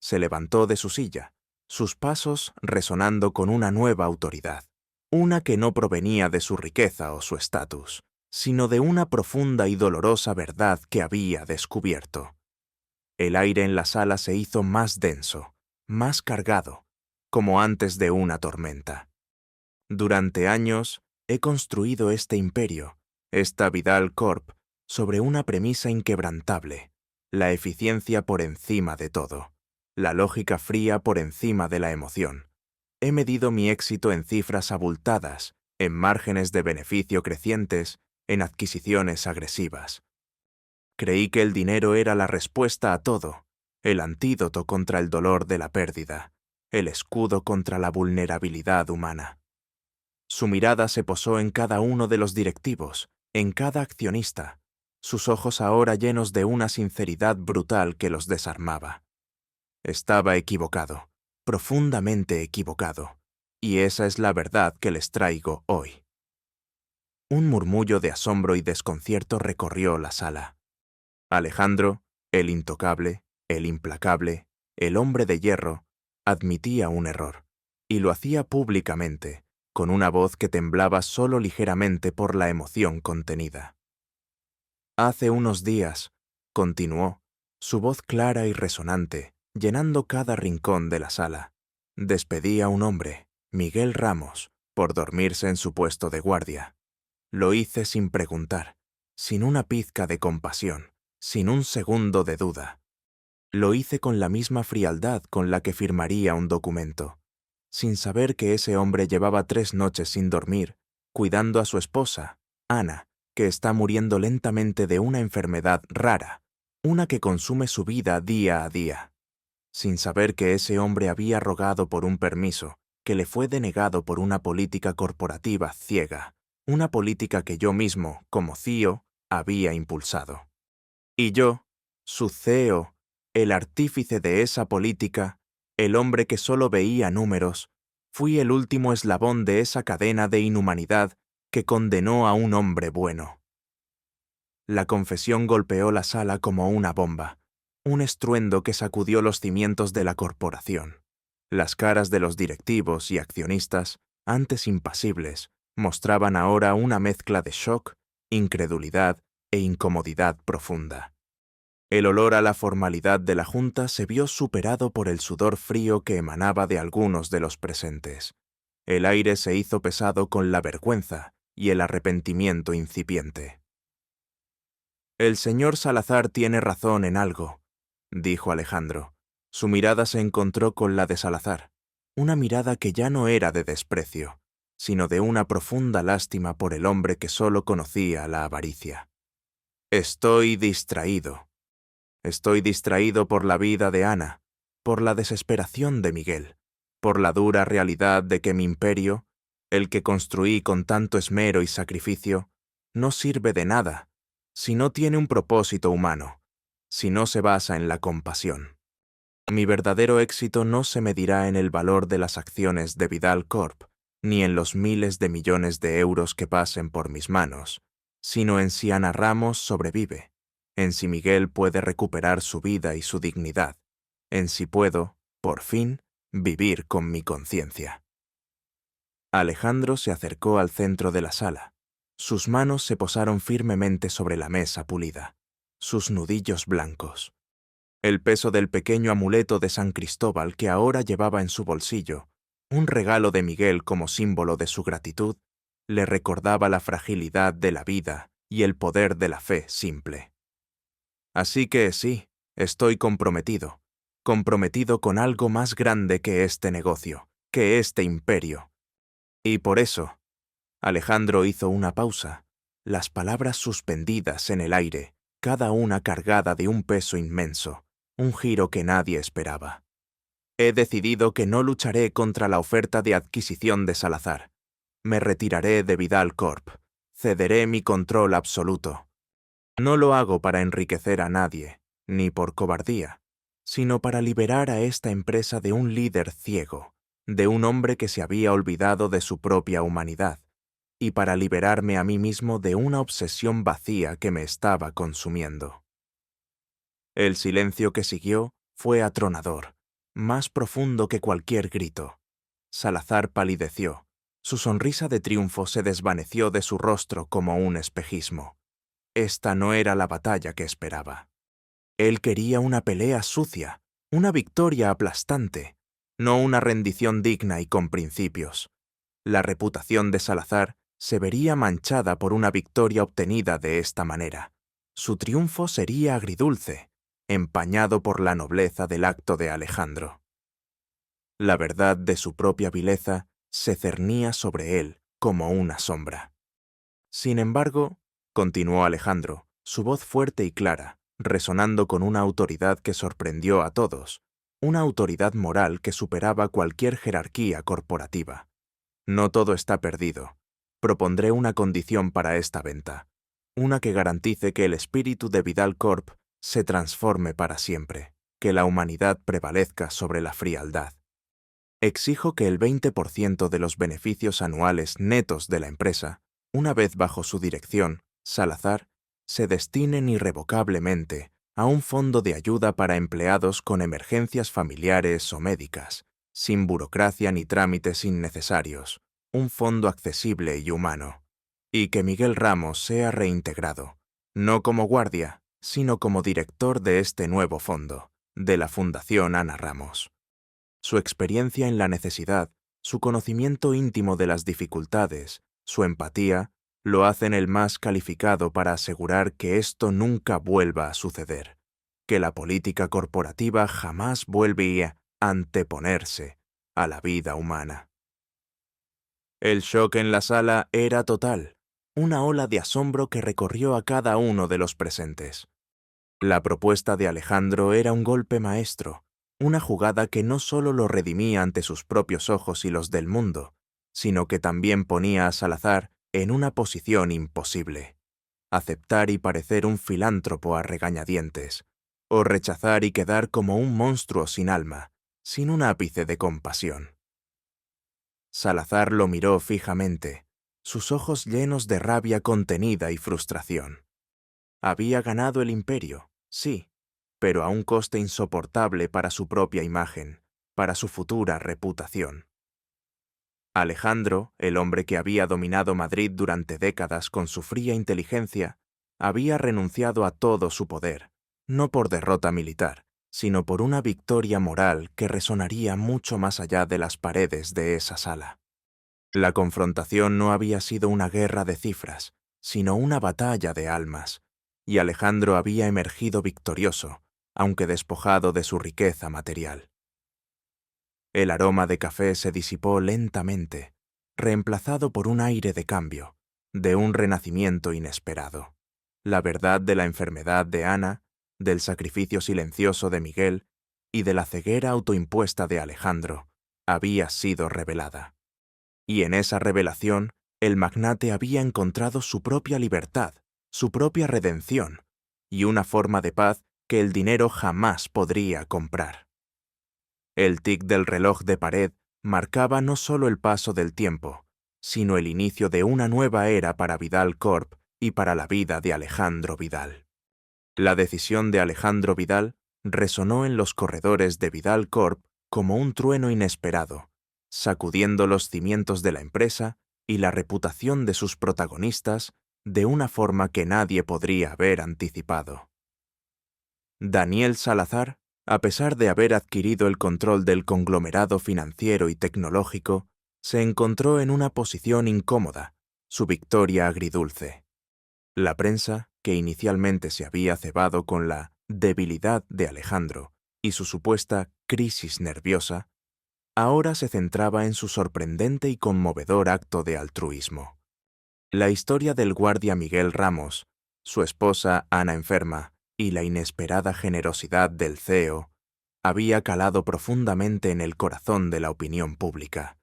Se levantó de su silla, sus pasos resonando con una nueva autoridad, una que no provenía de su riqueza o su estatus, sino de una profunda y dolorosa verdad que había descubierto. El aire en la sala se hizo más denso, más cargado, como antes de una tormenta. Durante años he construido este imperio, esta Vidal Corp, sobre una premisa inquebrantable: la eficiencia por encima de todo, la lógica fría por encima de la emoción. He medido mi éxito en cifras abultadas, en márgenes de beneficio crecientes, en adquisiciones agresivas. Creí que el dinero era la respuesta a todo, el antídoto contra el dolor de la pérdida, el escudo contra la vulnerabilidad humana. Su mirada se posó en cada uno de los directivos, en cada accionista, sus ojos ahora llenos de una sinceridad brutal que los desarmaba. Estaba equivocado, profundamente equivocado, y esa es la verdad que les traigo hoy. Un murmullo de asombro y desconcierto recorrió la sala. Alejandro, el intocable, el implacable, el hombre de hierro, admitía un error, y lo hacía públicamente, con una voz que temblaba solo ligeramente por la emoción contenida. Hace unos días, continuó, su voz clara y resonante, llenando cada rincón de la sala, despedí a un hombre, Miguel Ramos, por dormirse en su puesto de guardia. Lo hice sin preguntar, sin una pizca de compasión, sin un segundo de duda. Lo hice con la misma frialdad con la que firmaría un documento, sin saber que ese hombre llevaba 3 noches sin dormir, cuidando a su esposa, Ana, que está muriendo lentamente de una enfermedad rara, una que consume su vida día a día. Sin saber que ese hombre había rogado por un permiso, que le fue denegado por una política corporativa ciega, una política que yo mismo, como CEO, había impulsado. Y yo, su CEO, el artífice de esa política, el hombre que solo veía números, fui el último eslabón de esa cadena de inhumanidad que condenó a un hombre bueno. La confesión golpeó la sala como una bomba, un estruendo que sacudió los cimientos de la corporación. Las caras de los directivos y accionistas, antes impasibles, mostraban ahora una mezcla de shock, incredulidad e incomodidad profunda. El olor a la formalidad de la junta se vio superado por el sudor frío que emanaba de algunos de los presentes. El aire se hizo pesado con la vergüenza y el arrepentimiento incipiente. «El señor Salazar tiene razón en algo», dijo Alejandro. Su mirada se encontró con la de Salazar, una mirada que ya no era de desprecio, sino de una profunda lástima por el hombre que solo conocía la avaricia. «Estoy distraído. Estoy distraído por la vida de Ana, por la desesperación de Miguel, por la dura realidad de que mi imperio, el que construí con tanto esmero y sacrificio, no sirve de nada si no tiene un propósito humano, si no se basa en la compasión. Mi verdadero éxito no se medirá en el valor de las acciones de Vidal Corp, ni en los miles de millones de euros que pasen por mis manos, sino en si Ana Ramos sobrevive, en si Miguel puede recuperar su vida y su dignidad, en si puedo, por fin, vivir con mi conciencia. Alejandro se acercó al centro de la sala. Sus manos se posaron firmemente sobre la mesa pulida, sus nudillos blancos. El peso del pequeño amuleto de San Cristóbal que ahora llevaba en su bolsillo, un regalo de Miguel como símbolo de su gratitud, le recordaba la fragilidad de la vida y el poder de la fe simple. Así que sí, estoy comprometido con algo más grande que este negocio, que este imperio. Y por eso, Alejandro hizo una pausa, las palabras suspendidas en el aire, cada una cargada de un peso inmenso, un giro que nadie esperaba. He decidido que no lucharé contra la oferta de adquisición de Salazar. Me retiraré de Vidal Corp. Cederé mi control absoluto. No lo hago para enriquecer a nadie, ni por cobardía, sino para liberar a esta empresa de un líder ciego, de un hombre que se había olvidado de su propia humanidad, y para liberarme a mí mismo de una obsesión vacía que me estaba consumiendo. El silencio que siguió fue atronador, más profundo que cualquier grito. Salazar palideció. Su sonrisa de triunfo se desvaneció de su rostro como un espejismo. Esta no era la batalla que esperaba. Él quería una pelea sucia, una victoria aplastante, no una rendición digna y con principios. La reputación de Salazar se vería manchada por una victoria obtenida de esta manera. Su triunfo sería agridulce, empañado por la nobleza del acto de Alejandro. La verdad de su propia vileza se cernía sobre él como una sombra. Sin embargo, continuó Alejandro, su voz fuerte y clara, resonando con una autoridad que sorprendió a todos, una autoridad moral que superaba cualquier jerarquía corporativa. No todo está perdido. Propondré una condición para esta venta, una que garantice que el espíritu de Vidal Corp se transforme para siempre, que la humanidad prevalezca sobre la frialdad. Exijo que el 20% de los beneficios anuales netos de la empresa, una vez bajo su dirección, Salazar, se destinen irrevocablemente a un fondo de ayuda para empleados con emergencias familiares o médicas, sin burocracia ni trámites innecesarios, un fondo accesible y humano, y que Miguel Ramos sea reintegrado, no como guardia, sino como director de este nuevo fondo, de la Fundación Ana Ramos. Su experiencia en la necesidad, su conocimiento íntimo de las dificultades, su empatía, lo hacen el más calificado para asegurar que esto nunca vuelva a suceder, que la política corporativa jamás vuelve a anteponerse a la vida humana. El shock en la sala era total, una ola de asombro que recorrió a cada uno de los presentes. La propuesta de Alejandro era un golpe maestro, una jugada que no solo lo redimía ante sus propios ojos y los del mundo, sino que también ponía a Salazar en una posición imposible: aceptar y parecer un filántropo a regañadientes, o rechazar y quedar como un monstruo sin alma, sin un ápice de compasión. Salazar lo miró fijamente, sus ojos llenos de rabia contenida y frustración. Había ganado el imperio, sí, pero a un coste insoportable para su propia imagen, para su futura reputación. Alejandro, el hombre que había dominado Madrid durante décadas con su fría inteligencia, había renunciado a todo su poder, no por derrota militar, sino por una victoria moral que resonaría mucho más allá de las paredes de esa sala. La confrontación no había sido una guerra de cifras, sino una batalla de almas, y Alejandro había emergido victorioso, aunque despojado de su riqueza material. El aroma de café se disipó lentamente, reemplazado por un aire de cambio, de un renacimiento inesperado. La verdad de la enfermedad de Ana, del sacrificio silencioso de Miguel y de la ceguera autoimpuesta de Alejandro había sido revelada. Y en esa revelación, el magnate había encontrado su propia libertad, su propia redención, y una forma de paz que el dinero jamás podría comprar. El tic del reloj de pared marcaba no solo el paso del tiempo, sino el inicio de una nueva era para Vidal Corp y para la vida de Alejandro Vidal. La decisión de Alejandro Vidal resonó en los corredores de Vidal Corp como un trueno inesperado, sacudiendo los cimientos de la empresa y la reputación de sus protagonistas de una forma que nadie podría haber anticipado. Daniel Salazar, a pesar de haber adquirido el control del conglomerado financiero y tecnológico, se encontró en una posición incómoda, su victoria agridulce. La prensa, que inicialmente se había cebado con la debilidad de Alejandro y su supuesta crisis nerviosa, ahora se centraba en su sorprendente y conmovedor acto de altruismo. La historia del guardia Miguel Ramos, su esposa Ana enferma y la inesperada generosidad del CEO había calado profundamente en el corazón de la opinión pública,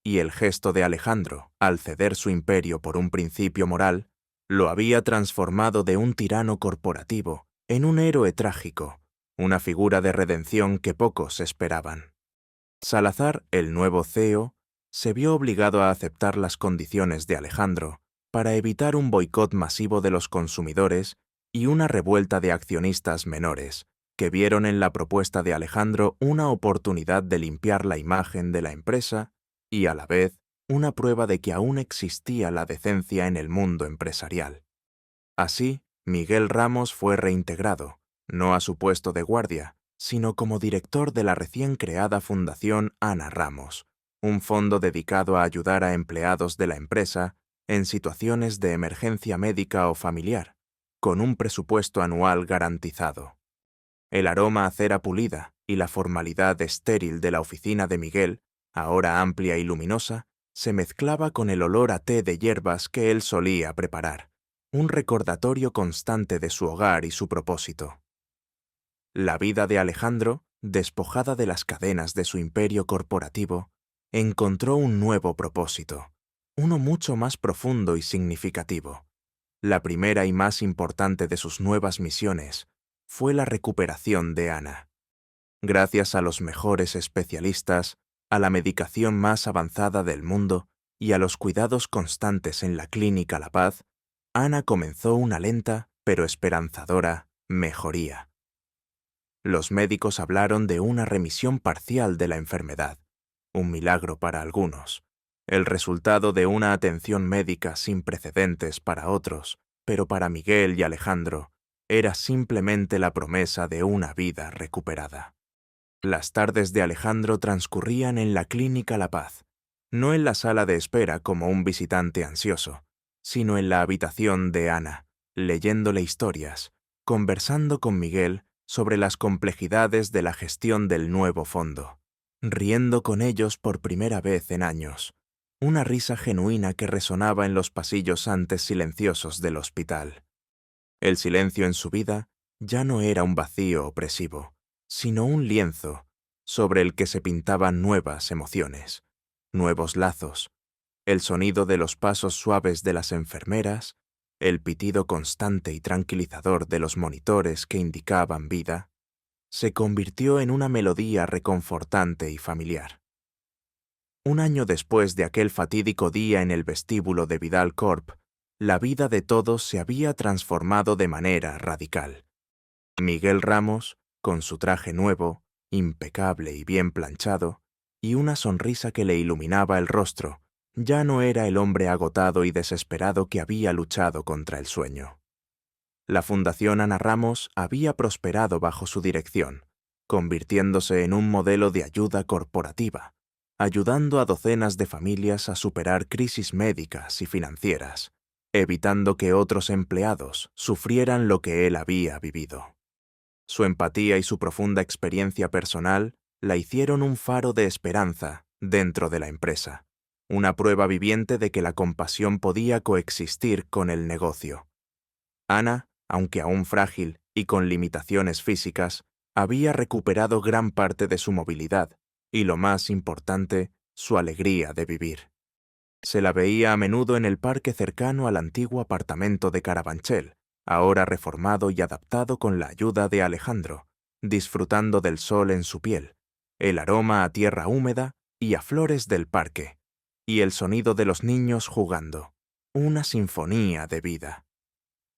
y el gesto de Alejandro, al ceder su imperio por un principio moral, lo había transformado de un tirano corporativo en un héroe trágico, una figura de redención que pocos esperaban. Salazar, el nuevo CEO, se vio obligado a aceptar las condiciones de Alejandro para evitar un boicot masivo de los consumidores y una revuelta de accionistas menores, que vieron en la propuesta de Alejandro una oportunidad de limpiar la imagen de la empresa y, a la vez, una prueba de que aún existía la decencia en el mundo empresarial. Así, Miguel Ramos fue reintegrado, no a su puesto de guardia, sino como director de la recién creada Fundación Ana Ramos, un fondo dedicado a ayudar a empleados de la empresa en situaciones de emergencia médica o familiar, con un presupuesto anual garantizado. El aroma a cera pulida y la formalidad estéril de la oficina de Miguel, ahora amplia y luminosa, se mezclaba con el olor a té de hierbas que él solía preparar, un recordatorio constante de su hogar y su propósito. La vida de Alejandro, despojada de las cadenas de su imperio corporativo, encontró un nuevo propósito, uno mucho más profundo y significativo. La primera y más importante de sus nuevas misiones fue la recuperación de Ana. Gracias a los mejores especialistas, a la medicación más avanzada del mundo y a los cuidados constantes en la Clínica La Paz, Ana comenzó una lenta, pero esperanzadora, mejoría. Los médicos hablaron de una remisión parcial de la enfermedad, un milagro para algunos, el resultado de una atención médica sin precedentes para otros, pero para Miguel y Alejandro era simplemente la promesa de una vida recuperada. Las tardes de Alejandro transcurrían en la Clínica La Paz, no en la sala de espera como un visitante ansioso, sino en la habitación de Ana, leyéndole historias, conversando con Miguel sobre las complejidades de la gestión del nuevo fondo, riendo con ellos por primera vez en años, una risa genuina que resonaba en los pasillos antes silenciosos del hospital. El silencio en su vida ya no era un vacío opresivo, sino un lienzo sobre el que se pintaban nuevas emociones, nuevos lazos, el sonido de los pasos suaves de las enfermeras, el pitido constante y tranquilizador de los monitores que indicaban vida, se convirtió en una melodía reconfortante y familiar. Un año después de aquel fatídico día en el vestíbulo de Vidal Corp, la vida de todos se había transformado de manera radical. Miguel Ramos, con su traje nuevo, impecable y bien planchado, y una sonrisa que le iluminaba el rostro, ya no era el hombre agotado y desesperado que había luchado contra el sueño. La Fundación Ana Ramos había prosperado bajo su dirección, convirtiéndose en un modelo de ayuda corporativa, ayudando a docenas de familias a superar crisis médicas y financieras, evitando que otros empleados sufrieran lo que él había vivido. Su empatía y su profunda experiencia personal la hicieron un faro de esperanza dentro de la empresa, una prueba viviente de que la compasión podía coexistir con el negocio. Ana, aunque aún frágil y con limitaciones físicas, había recuperado gran parte de su movilidad y, lo más importante, su alegría de vivir. Se la veía a menudo en el parque cercano al antiguo apartamento de Carabanchel, ahora reformado y adaptado con la ayuda de Alejandro, disfrutando del sol en su piel, el aroma a tierra húmeda y a flores del parque, y el sonido de los niños jugando, una sinfonía de vida.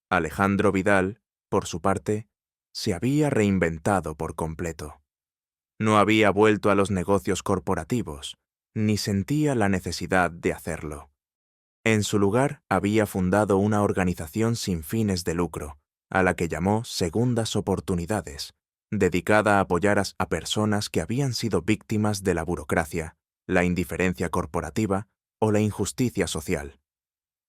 Alejandro Vidal, por su parte, se había reinventado por completo. No había vuelto a los negocios corporativos, ni sentía la necesidad de hacerlo. En su lugar había fundado una organización sin fines de lucro, a la que llamó Segundas Oportunidades, dedicada a apoyar a personas que habían sido víctimas de la burocracia, la indiferencia corporativa o la injusticia social.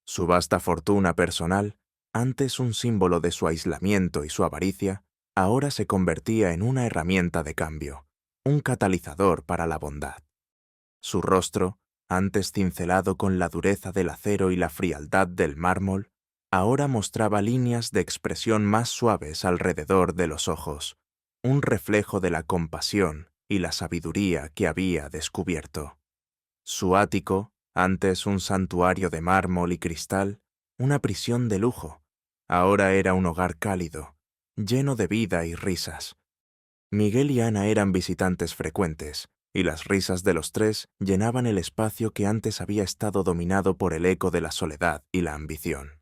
Su vasta fortuna personal, antes un símbolo de su aislamiento y su avaricia, ahora se convertía en una herramienta de cambio, un catalizador para la bondad. Su rostro, antes cincelado con la dureza del acero y la frialdad del mármol, ahora mostraba líneas de expresión más suaves alrededor de los ojos, un reflejo de la compasión y la sabiduría que había descubierto. Su ático, antes un santuario de mármol y cristal, una prisión de lujo, ahora era un hogar cálido, lleno de vida y risas. Miguel y Ana eran visitantes frecuentes, y las risas de los tres llenaban el espacio que antes había estado dominado por el eco de la soledad y la ambición.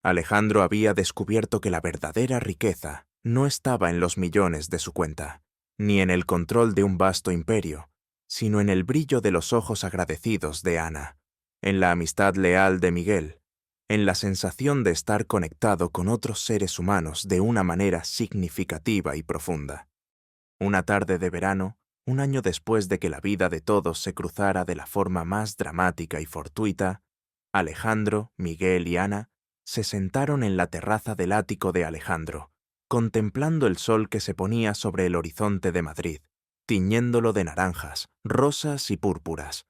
Alejandro había descubierto que la verdadera riqueza no estaba en los millones de su cuenta, ni en el control de un vasto imperio, sino en el brillo de los ojos agradecidos de Ana, en la amistad leal de Miguel, en la sensación de estar conectado con otros seres humanos de una manera significativa y profunda. Una tarde de verano, un año después de que la vida de todos se cruzara de la forma más dramática y fortuita, Alejandro, Miguel y Ana se sentaron en la terraza del ático de Alejandro, contemplando el sol que se ponía sobre el horizonte de Madrid, tiñéndolo de naranjas, rosas y púrpuras.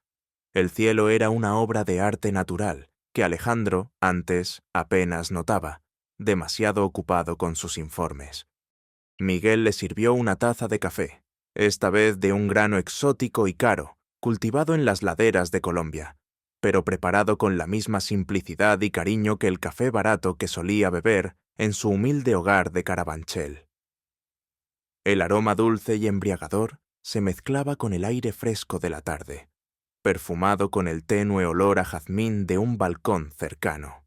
El cielo era una obra de arte natural que Alejandro, antes, apenas notaba, demasiado ocupado con sus informes. Miguel le sirvió una taza de café, esta vez de un grano exótico y caro, cultivado en las laderas de Colombia, pero preparado con la misma simplicidad y cariño que el café barato que solía beber en su humilde hogar de Carabanchel. El aroma dulce y embriagador se mezclaba con el aire fresco de la tarde, perfumado con el tenue olor a jazmín de un balcón cercano.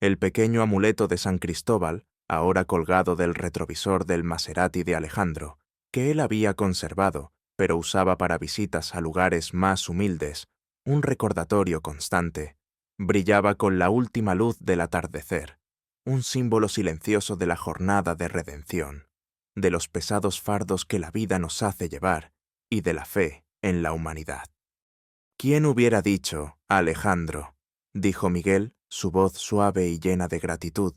El pequeño amuleto de San Cristóbal, ahora colgado del retrovisor del Maserati de Alejandro, que él había conservado, pero usaba para visitas a lugares más humildes, un recordatorio constante, brillaba con la última luz del atardecer, un símbolo silencioso de la jornada de redención, de los pesados fardos que la vida nos hace llevar y de la fe en la humanidad. ¿Quién hubiera dicho, Alejandro?, dijo Miguel, su voz suave y llena de gratitud,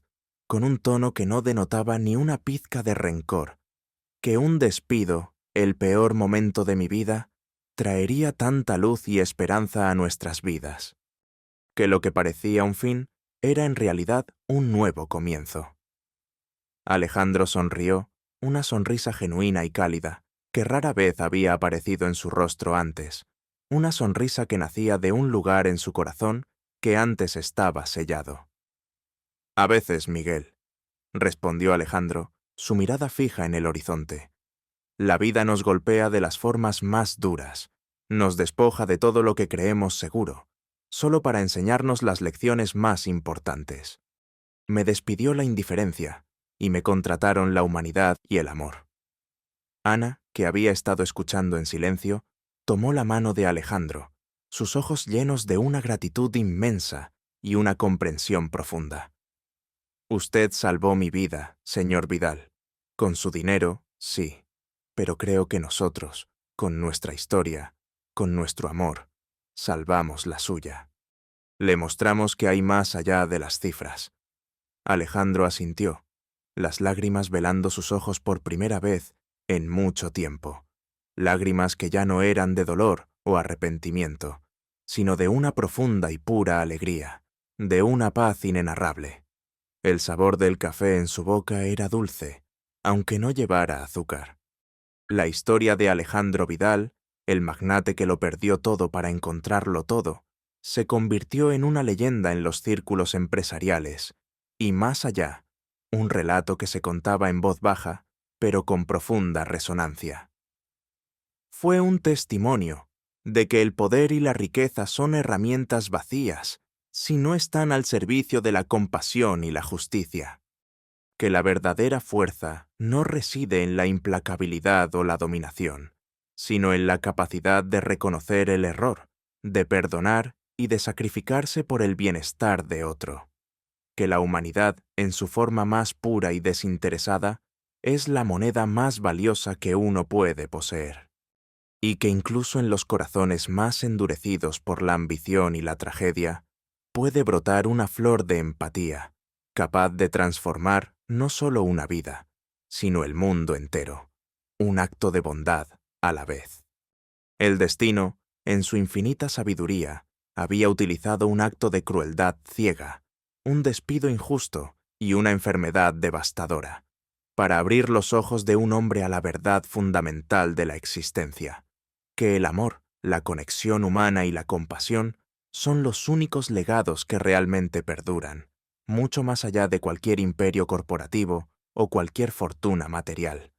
con un tono que no denotaba ni una pizca de rencor, que un despido, el peor momento de mi vida, traería tanta luz y esperanza a nuestras vidas, que lo que parecía un fin era en realidad un nuevo comienzo. Alejandro sonrió, una sonrisa genuina y cálida, que rara vez había aparecido en su rostro antes, una sonrisa que nacía de un lugar en su corazón que antes estaba sellado. A veces, Miguel, respondió Alejandro, su mirada fija en el horizonte. La vida nos golpea de las formas más duras, nos despoja de todo lo que creemos seguro, solo para enseñarnos las lecciones más importantes. Me despidió la indiferencia, y me contrataron la humanidad y el amor. Ana, que había estado escuchando en silencio, tomó la mano de Alejandro, sus ojos llenos de una gratitud inmensa y una comprensión profunda. Usted salvó mi vida, señor Vidal. Con su dinero, sí, pero creo que nosotros, con nuestra historia, con nuestro amor, salvamos la suya. Le mostramos que hay más allá de las cifras. Alejandro asintió, las lágrimas velando sus ojos por primera vez en mucho tiempo, lágrimas que ya no eran de dolor o arrepentimiento, sino de una profunda y pura alegría, de una paz inenarrable. El sabor del café en su boca era dulce, aunque no llevara azúcar. La historia de Alejandro Vidal, el magnate que lo perdió todo para encontrarlo todo, se convirtió en una leyenda en los círculos empresariales, y más allá, un relato que se contaba en voz baja, pero con profunda resonancia. Fue un testimonio de que el poder y la riqueza son herramientas vacías si no están al servicio de la compasión y la justicia, que la verdadera fuerza no reside en la implacabilidad o la dominación, sino en la capacidad de reconocer el error, de perdonar y de sacrificarse por el bienestar de otro. Que la humanidad, en su forma más pura y desinteresada, es la moneda más valiosa que uno puede poseer. Y que incluso en los corazones más endurecidos por la ambición y la tragedia, puede brotar una flor de empatía, capaz de transformar no solo una vida, sino el mundo entero, un acto de bondad a la vez. El destino, en su infinita sabiduría, había utilizado un acto de crueldad ciega, un despido injusto y una enfermedad devastadora, para abrir los ojos de un hombre a la verdad fundamental de la existencia, que el amor, la conexión humana y la compasión son los únicos legados que realmente perduran, mucho más allá de cualquier imperio corporativo o cualquier fortuna material.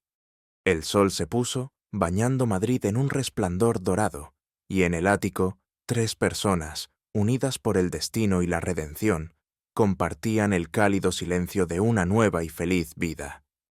El sol se puso, bañando Madrid en un resplandor dorado, y en el ático, 3 personas, unidas por el destino y la redención, compartían el cálido silencio de una nueva y feliz vida.